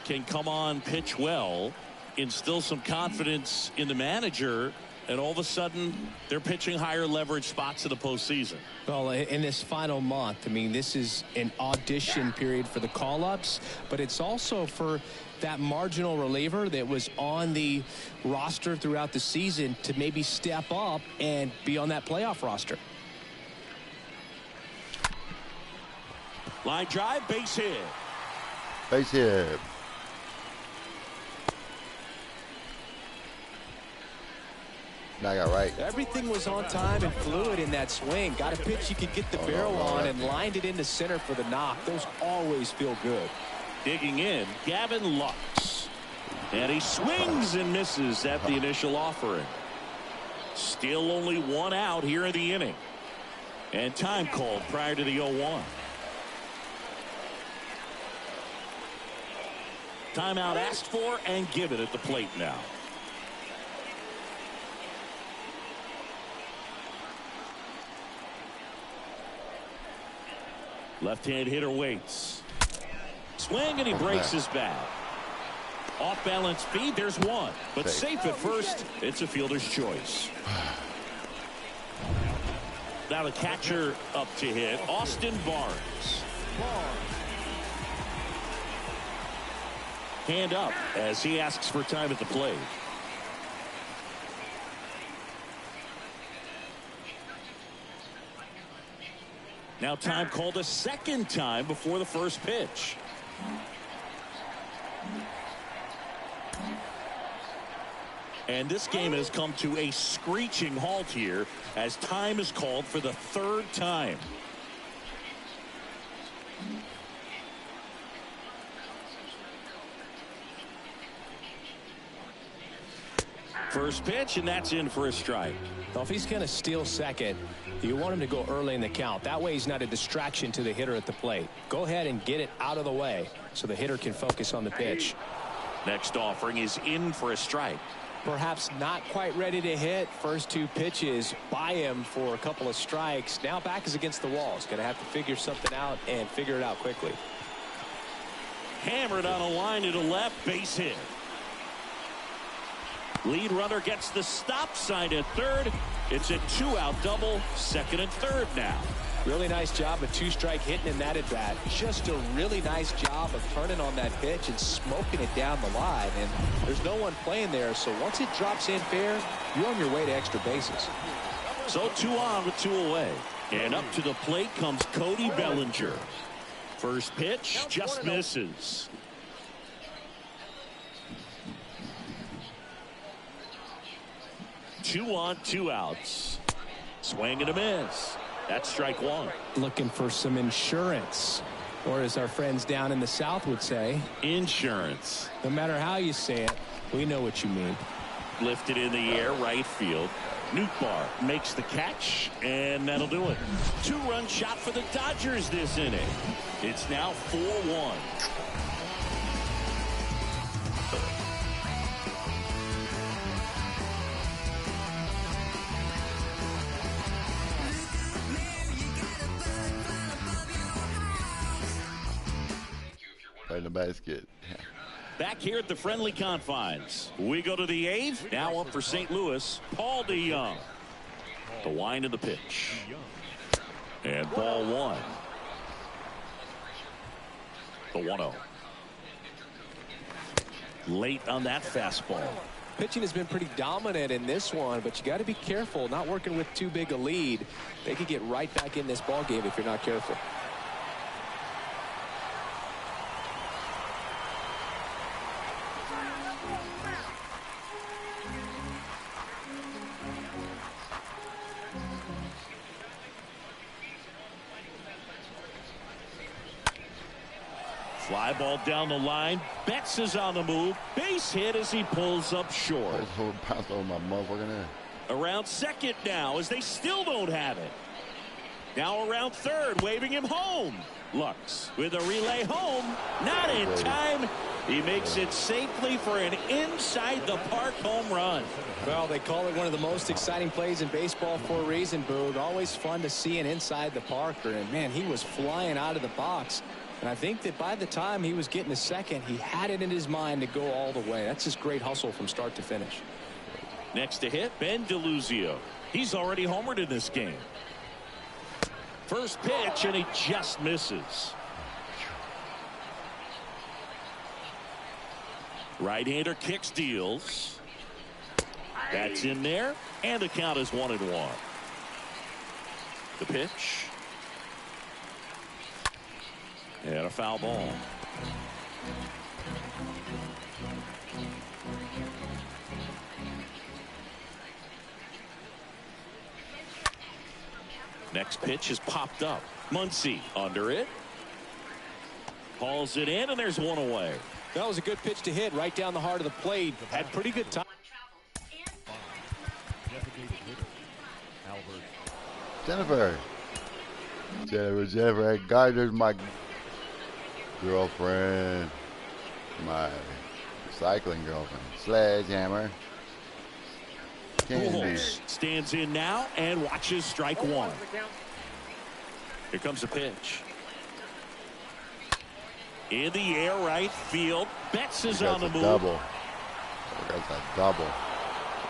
can come on, pitch well, instill some confidence in the manager, and all of a sudden they're pitching higher leverage spots in the postseason. Well, in this final month, I mean, this is an audition period for the call-ups, but it's also for that marginal reliever that was on the roster throughout the season to maybe step up and be on that playoff roster. Line drive, base hit. Base hit. Now I got right. Everything was on time and fluid in that swing. Got a pitch you could get the barrel on and lined it into center for the knock. Those always feel good. Digging in, Gavin Lux. And he swings and misses at the initial offering. Still only one out here in the inning. And time called prior to the 0-1. Timeout asked for and given at the plate now. Left-hand hitter waits. Swing and he breaks his bat. Off balance feed, there's one. But safe at first, it's a fielder's choice. Now the catcher up to hit, Austin Barnes. Hand up as he asks for time at the plate. Now time called a second time before the first pitch. And this game has come to a screeching halt here as time is called for the third time. First pitch, and that's in for a strike. Well, if he's going to steal second, you want him to go early in the count. That way he's not a distraction to the hitter at the plate. Go ahead and get it out of the way so the hitter can focus on the pitch. Next offering is in for a strike. Perhaps not quite ready to hit. First two pitches by him for a couple of strikes. Now back is against the wall. He's going to have to figure something out and figure it out quickly. Hammered on a line to the left, base hit. Lead runner gets the stop sign at third. It's a 2-out double, second and third now. Really nice job of two-strike hitting in that at bat. Just a really nice job of turning on that pitch and smoking it down the line. And there's no one playing there, so once it drops in fair, you're on your way to extra bases. So 2 on with 2 away. And up to the plate comes Cody Bellinger. First pitch just misses. Two on, 2 outs. Swing and a miss. That's strike one. Looking for some insurance, or as our friends down in the South would say, insurance. No matter how you say it, we know what you mean. Lifted in the air, right field. Nootbaar makes the catch, and that'll do it. 2-run shot for the Dodgers this inning. It's now 4-1. In the basket. Back here at the friendly confines. We go to the 8th. Now up for St. Louis, Paul DeJong. The wind of the pitch. And ball one. The 1-0. Late on that fastball. Pitching has been pretty dominant in this one, but you got to be careful not working with too big a lead. They could get right back in this ball game if you're not careful. Fly ball down the line. Betts is on the move. Base hit as he pulls up short. Around second now as they still don't have it. Now around third, waving him home. Lux with a relay home. Not in time. He makes it safely for an inside the park home run. Well, they call it one of the most exciting plays in baseball for a reason, Boog. Always fun to see an inside the parker. And man, he was flying out of the box. And I think that by the time he was getting a second, he had it in his mind to go all the way. That's just great hustle from start to finish. Next to hit, Ben DeLuzio. He's already homered in this game. First pitch, and he just misses. Right-hander kicks, deals. That's in there, and the count is 1-1. The pitch. And a foul ball. Next pitch is popped up. Muncy under it. Hauls it in, and there's one away. That was a good pitch to hit right down the heart of the plate. Had pretty good time. Jennifer, Gardner's my girlfriend, my cycling girlfriend. Sledgehammer. Candy. Stands in now and watches strike one. Here comes the pitch. In the air, right field. Betts is on the move. Double. That's a double.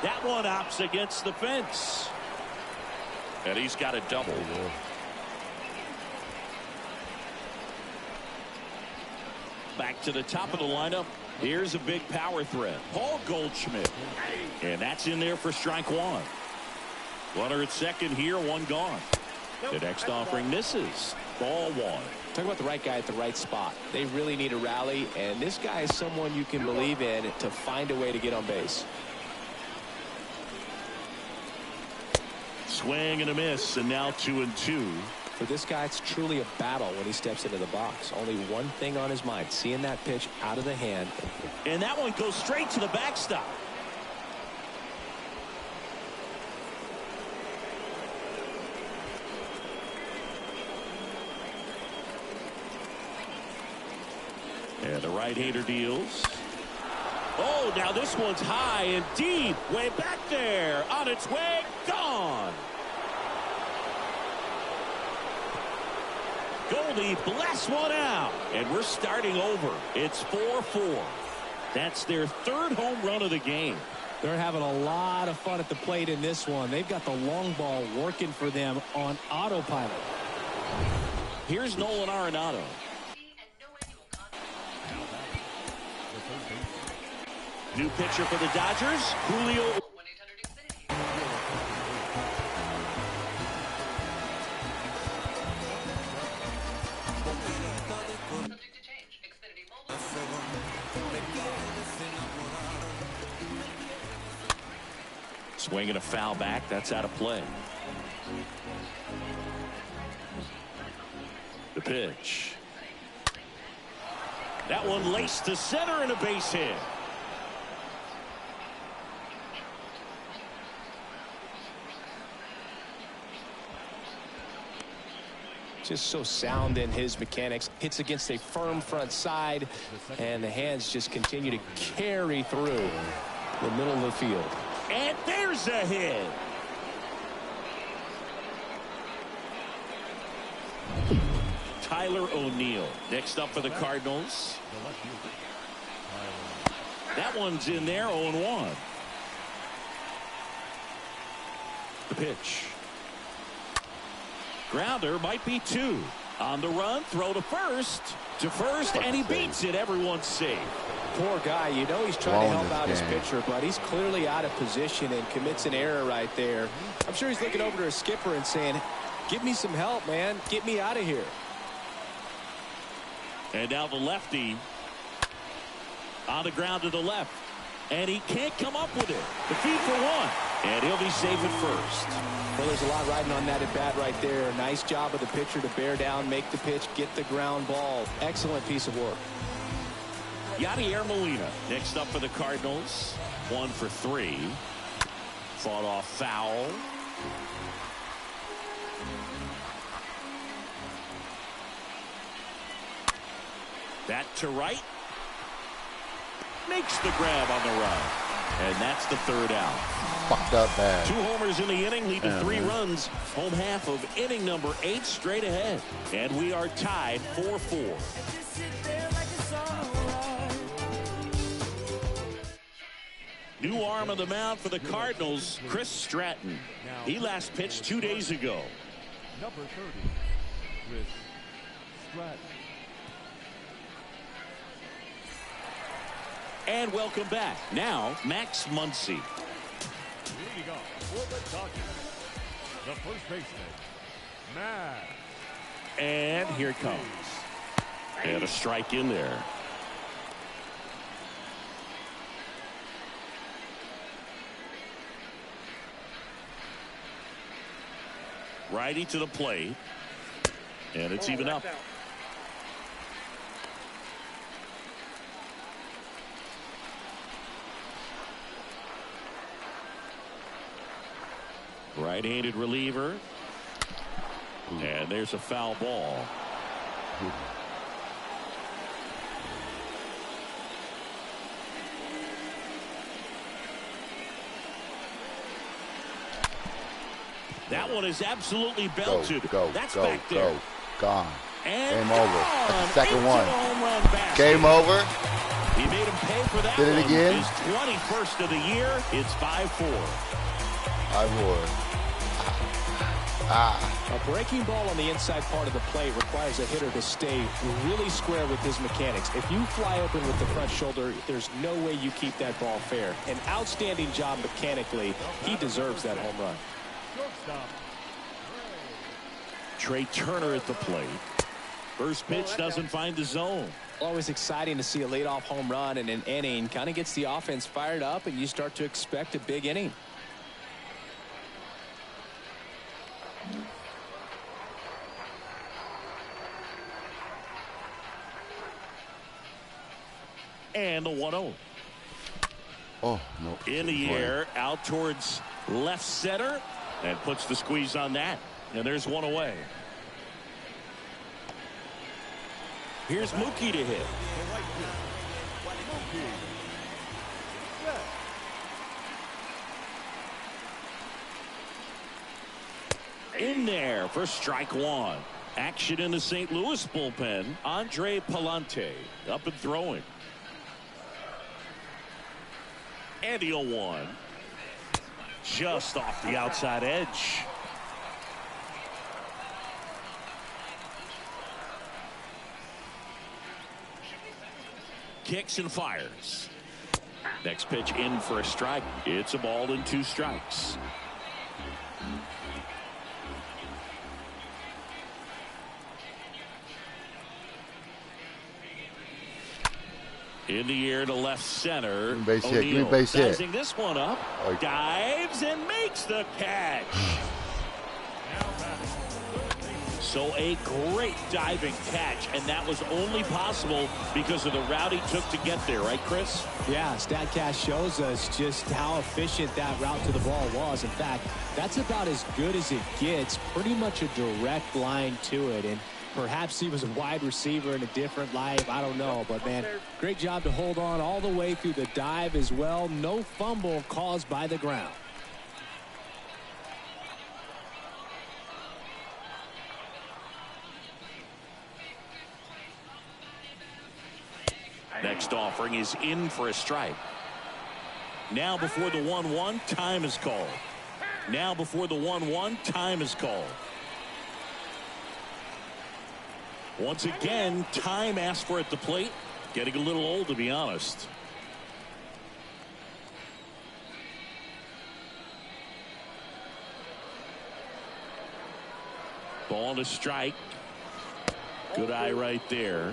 That one opts against the fence. And he's got a double. Back to the top of the lineup. Here's a big power threat. Paul Goldschmidt. And that's in there for strike one. Runner at second here, one gone. The next offering misses. Ball one. Talk about the right guy at the right spot. They really need a rally, and this guy is someone you can believe in to find a way to get on base. Swing and a miss, and now 2-2. For this guy, it's truly a battle when he steps into the box. Only one thing on his mind, seeing that pitch out of the hand. And that one goes straight to the backstop. And the right-hander deals. Oh, now this one's high and deep. Way back there. On its way. Gone. Goldie blasts one out. And we're starting over. It's 4-4. That's their third home run of the game. They're having a lot of fun at the plate in this one. They've got the long ball working for them on autopilot. Here's Nolan Arenado. New pitcher for the Dodgers, Julio. Swinging a foul back. That's out of play. The pitch. That one laced to center and a base hit. Just so sound in his mechanics. Hits against a firm front side, and the hands just continue to carry through the middle of the field. And there's a hit. Tyler O'Neill next up for the Cardinals. That one's in there, 0-1. The pitch. Grounder might be two. On the run, throw to first. And he beats it. Everyone's safe. Poor guy. You know he's trying to help out his pitcher, but he's clearly out of position and commits an error right there. I'm sure he's looking over to his skipper and saying, give me some help, man. Get me out of here. And now the lefty on the ground to the left. And he can't come up with it. The feed for one. And he'll be safe at first. Well, there's a lot riding on that at bat right there. Nice job of the pitcher to bear down, make the pitch, get the ground ball. Excellent piece of work. Yadier Molina next up for the Cardinals. 1 for 3. Fought off foul. That to right. Makes the grab on the run. And that's the third out. Fucked up bad. 2 homers in the inning, lead to 3 runs. Home half of inning number 8 straight ahead. And we are tied 4-4. New arm of the mound for the Cardinals, Chris Stratton. He last pitched 2 days ago. Number 30, Chris Stratton. And welcome back. Now, Max Muncy. Leading off for the Dodgers, the first baseman, Max. And here it comes. And a strike in there. Righty to the plate. And it's even up. Right-handed reliever. And there's a foul ball. That one is absolutely belted. That's back there. Gone. And game over. That's the second one. Game over. He made him pay for that. Did it again? His 21st of the year. It's 5-4. 5-4. A breaking ball on the inside part of the plate requires a hitter to stay really square with his mechanics. If you fly open with the front shoulder, there's no way you keep that ball fair. An outstanding job mechanically. He deserves that home run. Trey Turner at the plate. First pitch doesn't find the zone. Always exciting to see a leadoff home run in an inning. Kind of gets the offense fired up, and you start to expect a big inning. And the 1-0. Oh, no. In the air, out towards left center, and puts the squeeze on that. And there's one away. Here's Mookie to hit. In there for strike one. Action in the St. Louis bullpen. Andre Palante up and throwing. And the 0-1. Just off the outside edge. Kicks and fires. Next pitch in for a strike. It's a ball and 2 strikes. In the air to left center. Base hit. O'Neal Base hit. sizing this one up. Dives and makes the catch. So a great diving catch, and that was only possible because of the route he took to get there, right, Chris? Yeah, StatCast shows us just how efficient that route to the ball was. In fact, that's about as good as it gets. Pretty much a direct line to it, and perhaps he was a wide receiver in a different life. I don't know, but man, great job to hold on all the way through the dive as well. No fumble caused by the ground. Next offering is in for a strike. Now before the 1-1, time is called. Now before the 1-1, time is called. Once again, time asked for at the plate. Getting a little old, to be honest. Ball to strike. Good eye right there.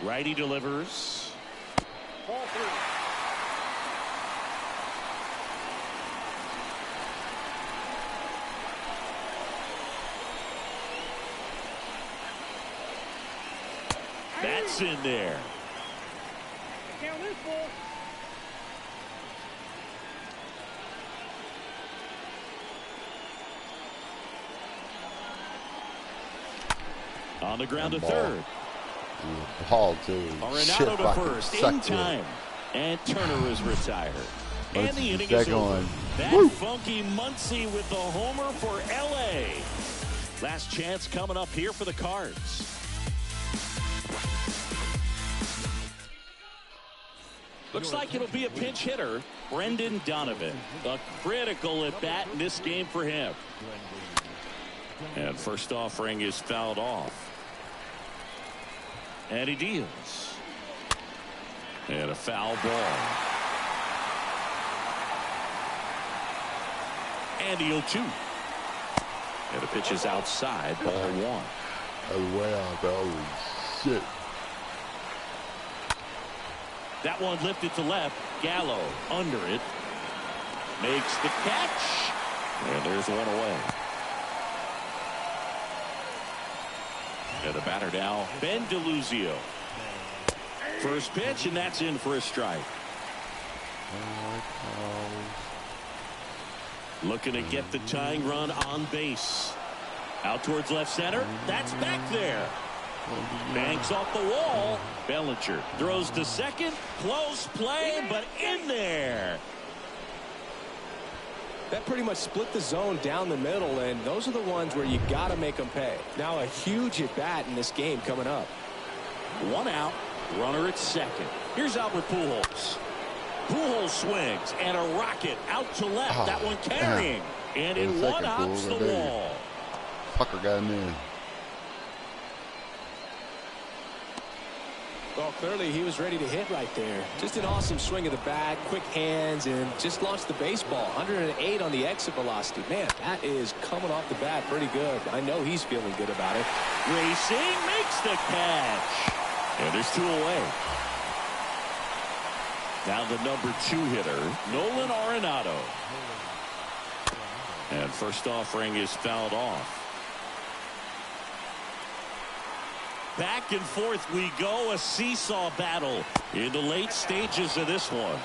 Righty delivers. Ball 3. That's in there. Count this ball. On the ground to third. Ball too. Arenado to first in time. And Turner is retired. And the inning is over. That funky Muncy with the homer for LA. Last chance coming up here for the Cards. Looks like it'll be a pinch hitter, Brendan Donovan. A critical at bat in this game for him. And first offering is fouled off. And he deals. And a foul ball. And the 0-2. And the pitch is outside, ball 1. Oh, wow, holy shit. That one lifted to left. Gallo under it. Makes the catch. And there's one away. And the batter now, Ben DeLuzio. First pitch, and that's in for a strike. Looking to get the tying run on base. Out towards left center. That's back there. Banks off the wall. Bellinger throws to second. Close play, but in there. That pretty much split the zone down the middle, and those are the ones where you got to make them pay. Now a huge at-bat in this game coming up. One out. Runner at second. Here's Albert Pujols. Pujols swings, and a rocket out to left. That one carrying. And in one hops the wall. Fucker got him in. Well, clearly he was ready to hit right there. Just an awesome swing of the bat, quick hands, and just launched the baseball. 108 on the exit velocity. Man, that is coming off the bat pretty good. I know he's feeling good about it. Racing makes the catch. And there's two away. Now the number 2 hitter, Nolan Arenado. And first offering is fouled off. Back and forth we go, a seesaw battle in the late stages of this one.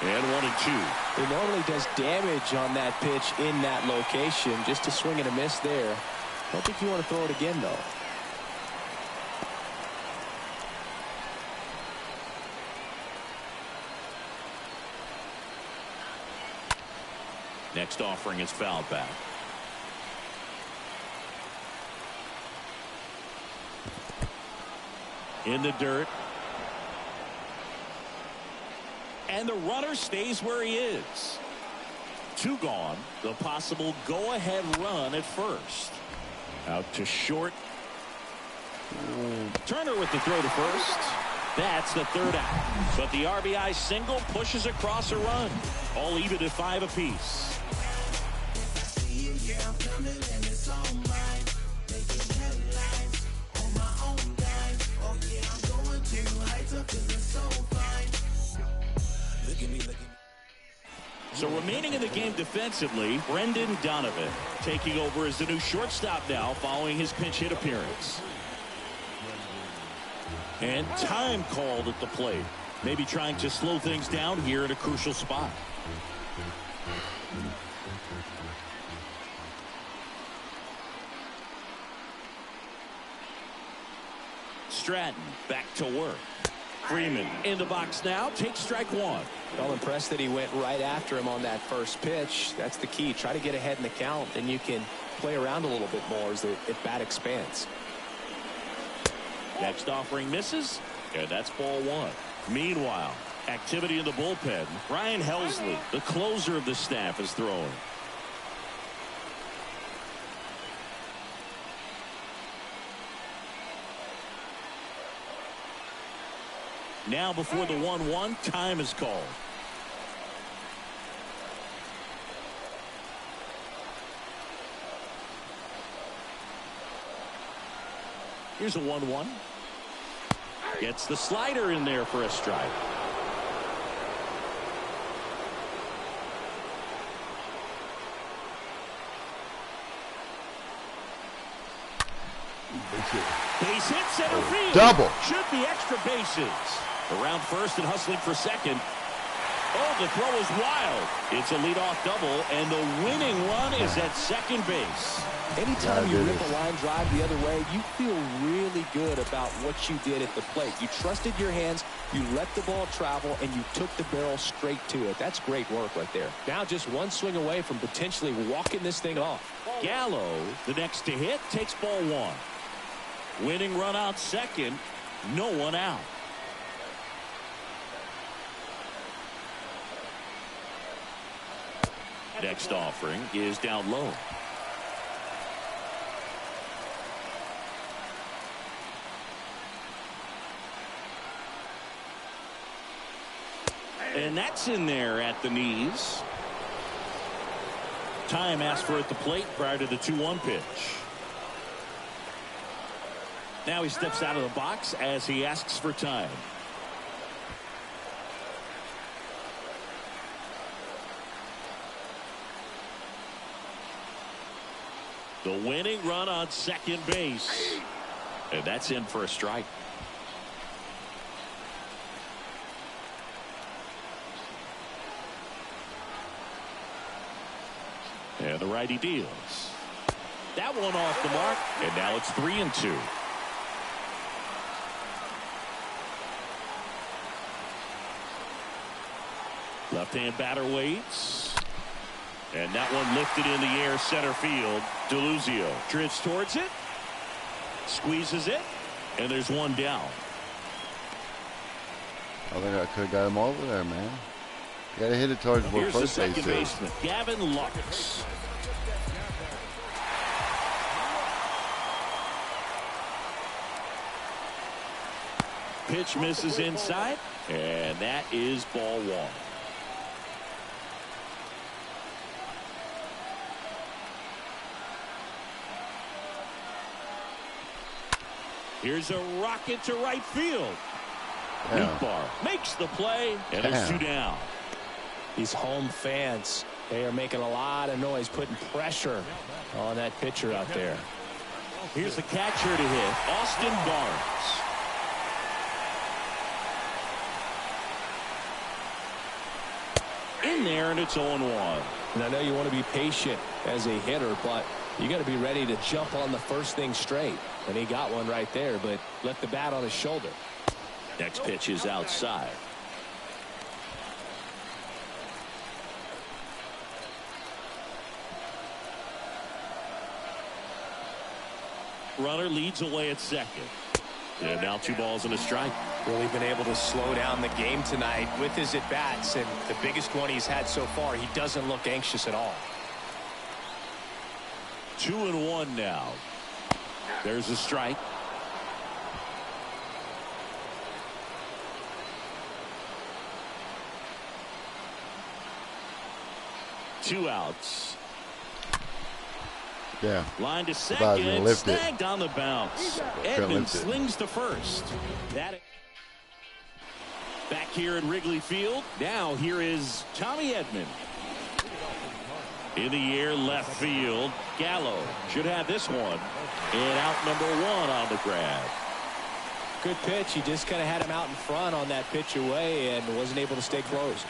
And 1-2. It normally does damage on that pitch in that location. Just a swing and a miss there. Don't think you want to throw it again, though. Next offering is fouled back. In the dirt. And the runner stays where he is. 2 gone. The possible go-ahead run at first. Out to short. Turner with the throw to first. That's the 3rd out. But the RBI single pushes across a run. All even at 5 apiece. So remaining in the game defensively, Brendan Donovan taking over as the new shortstop now following his pinch hit appearance. And time called at the plate. Maybe trying to slow things down here at a crucial spot. Stratton back to work. Freeman in the box now, takes strike 1. Well, impressed that he went right after him on that first pitch. That's the key. Try to get ahead in the count, and you can play around a little bit more as the at-bat expands. Next offering misses, and that's ball 1. Meanwhile, activity in the bullpen. Ryan Helsley, the closer of the staff, is throwing. Now before the 1-1, time is called. Here's a 1-1. Gets the slider in there for a strike. Base hit, center field. Double. Should be extra bases. Around first and hustling for second. Oh, the throw is wild. It's a leadoff double, and the winning run is at second base. Anytime you rip a line drive the other way, you feel really good about what you did at the plate. You trusted your hands, you let the ball travel, and you took the barrel straight to it. That's great work right there. Now just one swing away from potentially walking this thing off. Gallo, the next to hit, takes ball 1. Winning run out second, no one out. Next offering is down low. And that's in there at the knees. Time asked for at the plate prior to the 2-1 pitch. Now he steps out of the box as he asks for time. The winning run on second base. And that's in for a strike. And the righty deals. That one off the mark. And now it's 3-2. Left-hand batter waits. And that one lifted in the air center field. DeLuzio drifts towards it. Squeezes it. And there's one down. I think I could have got him over there, man. You got to hit it towards where Here's the first base second is. baseman, Gavin Lux. Pitch misses inside. And that is ball one. Here's a rocket to right field. Nootbaar makes the play, and there's two down. These home fans, they are making a lot of noise, putting pressure on that pitcher out there. Here's the catcher to hit, Austin Barnes. In there, and it's 0-1. And I know you want to be patient as a hitter, but you got to be ready to jump on the first thing straight. And he got one right there, but left the bat on his shoulder. Next pitch is outside. Runner leads away at second. And now 2 balls and a strike. Really been able to slow down the game tonight with his at-bats, and the biggest one he's had so far, he doesn't look anxious at all. 2-1 now. There's a strike. Two outs. Yeah. Line to About to second. lift it. Snagged on the bounce. Edman slings to first. Back here at Wrigley Field. Now here is Tommy Edman. In the air, left field. Gallo should have this one. And out number 1 on the grab. Good pitch. He just kind of had him out in front on that pitch away and wasn't able to stay close.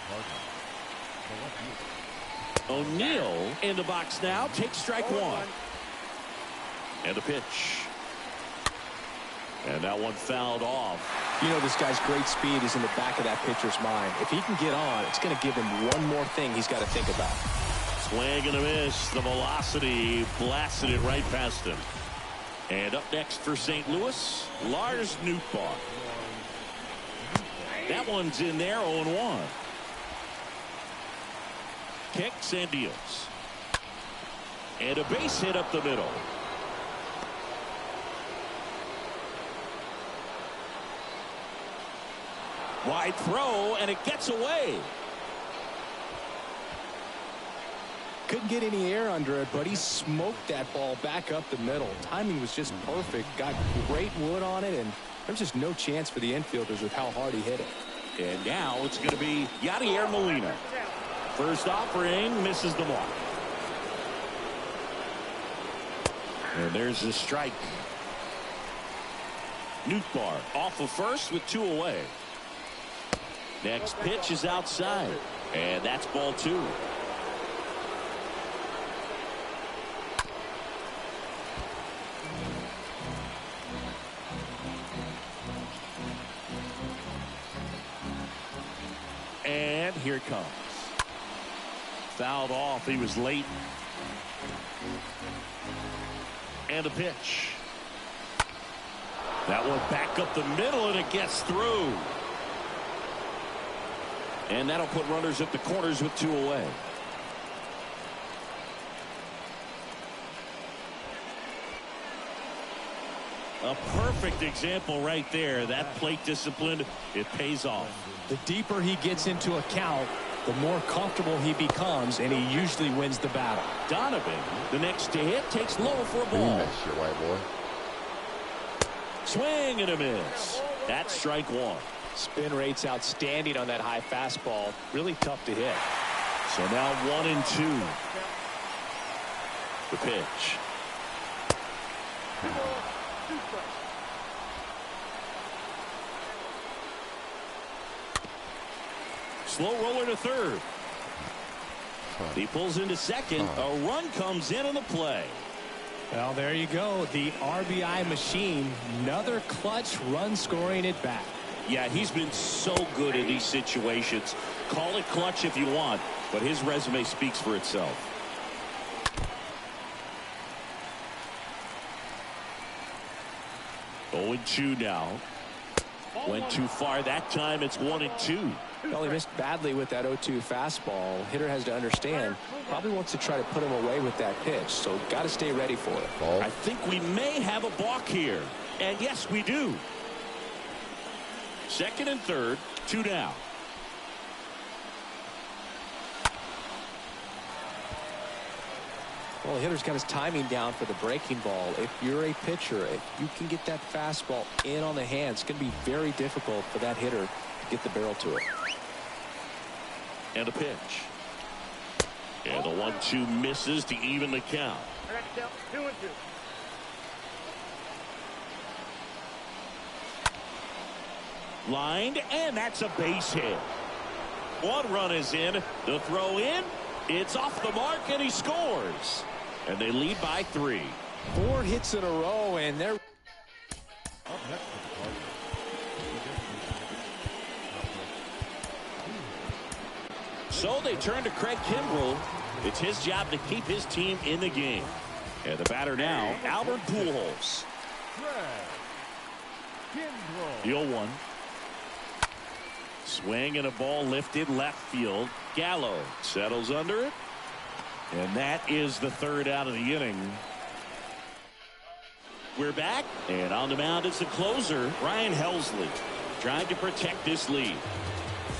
O'Neill in the box now. Takes strike 1. And the pitch. And that one fouled off. You know, this guy's great speed is in the back of that pitcher's mind. If he can get on, it's going to give him one more thing he's got to think about. Swing and a miss. The velocity blasted it right past him. And up next for St. Louis, Lars Nootbaar. That one's in there, 0-1. Kicks and deals. And a base hit up the middle. Wide throw, and it gets away. Couldn't get any air under it, but he smoked that ball back up the middle. Timing was just perfect. Got great wood on it, and there's just no chance for the infielders with how hard he hit it. And now it's going to be Yadier Molina. First offering, misses the mark. And there's the strike. Nootbaar off of first with 2 away. Next pitch is outside. And that's ball 2. And here it comes. Fouled off. He was late. And a pitch. That one back up the middle, and it gets through. And that'll put runners at the corners with 2 away. A perfect example right there. That plate discipline, it pays off. The deeper he gets into a count, the more comfortable he becomes, and he usually wins the battle. Donovan, the next to hit, takes low for a ball. That shit, white boy. Swing and a miss. That's strike one. Spin rate's outstanding on that high fastball. Really tough to hit. So now 1-2. The pitch. Slow roller to third. He pulls into second. A run comes in on the play. Well, there you go. The RBI machine. Another clutch run scoring at bat. Yeah, he's been so good in these situations. Call it clutch if you want, but his resume speaks for itself. Oh, 2 now. Went too far that time. It's 1-2. Well, he missed badly with that 0-2 fastball. Hitter has to understand. Probably wants to try to put him away with that pitch. So got to stay ready for it. I think we may have a balk here. And yes, we do. Second and third, 2 down. Well, the hitter's got his timing down for the breaking ball. If you're a pitcher, if you can get that fastball in on the hand, it's going to be very difficult for that hitter to get the barrel to it. And a pitch. And the 1-2 misses to even the count. 2-2. Lined, and that's a base hit. 1 run is in. The throw in. It's off the mark, and he scores. And they lead by 3. 4 hits in a row, and they're... So they turn to Craig Kimbrel. It's his job to keep his team in the game. And the batter now, Albert Pujols. The 0-1. Swing and a ball lifted left field. Gallo settles under it. And that is the 3rd out of the inning. We're back. And on the mound is the closer, Ryan Helsley, trying to protect this lead.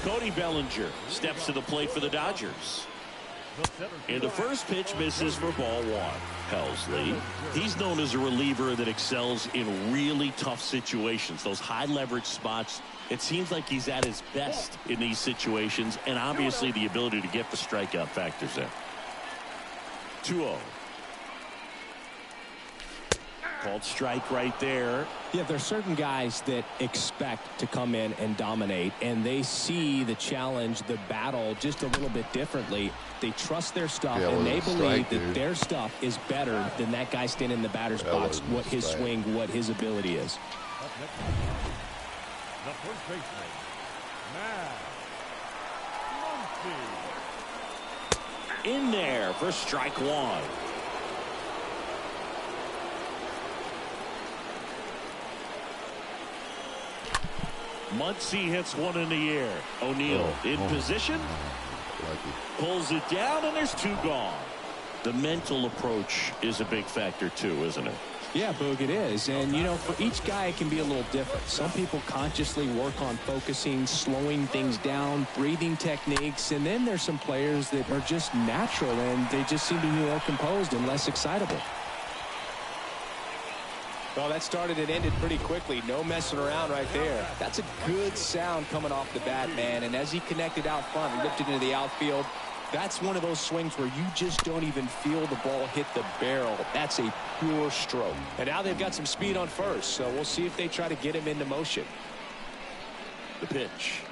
Cody Bellinger steps to the plate for the Dodgers. And the first pitch misses for ball 1. Helsley, he's known as a reliever that excels in really tough situations. Those high leverage spots, it seems like he's at his best in these situations, and obviously the ability to get the strikeout factors in. 2-0. Called strike right there. Yeah, there's certain guys that expect to come in and dominate, and they see the challenge, the battle just a little bit differently. They trust their stuff, and they believe that their stuff is better than that guy standing in the batter's box, what his swing, what his ability is. The first baseman, Matt Muncy. In there for strike 1. Muncy hits 1 in the air. O'Neill in position. Pulls it down, and there's 2 gone. The mental approach is a big factor too, isn't it? Yeah, Boog, it is. And, you know, for each guy, it can be a little different. Some people consciously work on focusing, slowing things down, breathing techniques. And then there's some players that are just natural, and they just seem to be more composed and less excitable. Well, that started and ended pretty quickly. No messing around right there. That's a good sound coming off the bat, man. And as he connected out front and lifted into the outfield, that's one of those swings where you just don't even feel the ball hit the barrel. That's a pure stroke. And now they've got some speed on first, so we'll see if they try to get him into motion. The pitch.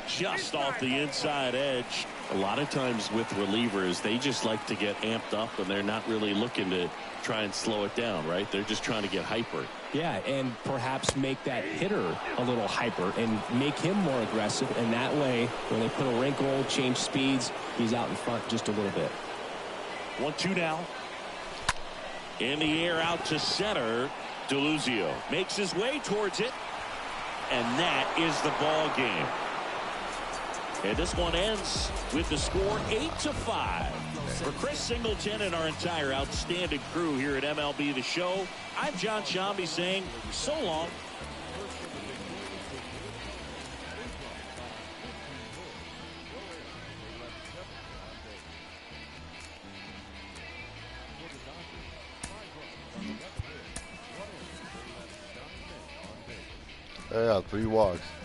Just off the inside edge. A lot of times with relievers, they just like to get amped up, and they're not really looking to try and slow it down, right? They're just trying to get hyper. Yeah, and perhaps make that hitter a little hyper and make him more aggressive. And that way, when they put a wrinkle, change speeds, he's out in front just a little bit. 1-2 now. In the air out to center. DeLuzio makes his way towards it. And that is the ball game. And this one ends with the score 8-5. For Chris Singleton and our entire outstanding crew here at MLB The Show, I'm John Shambi saying so long. Yeah, 3 walks.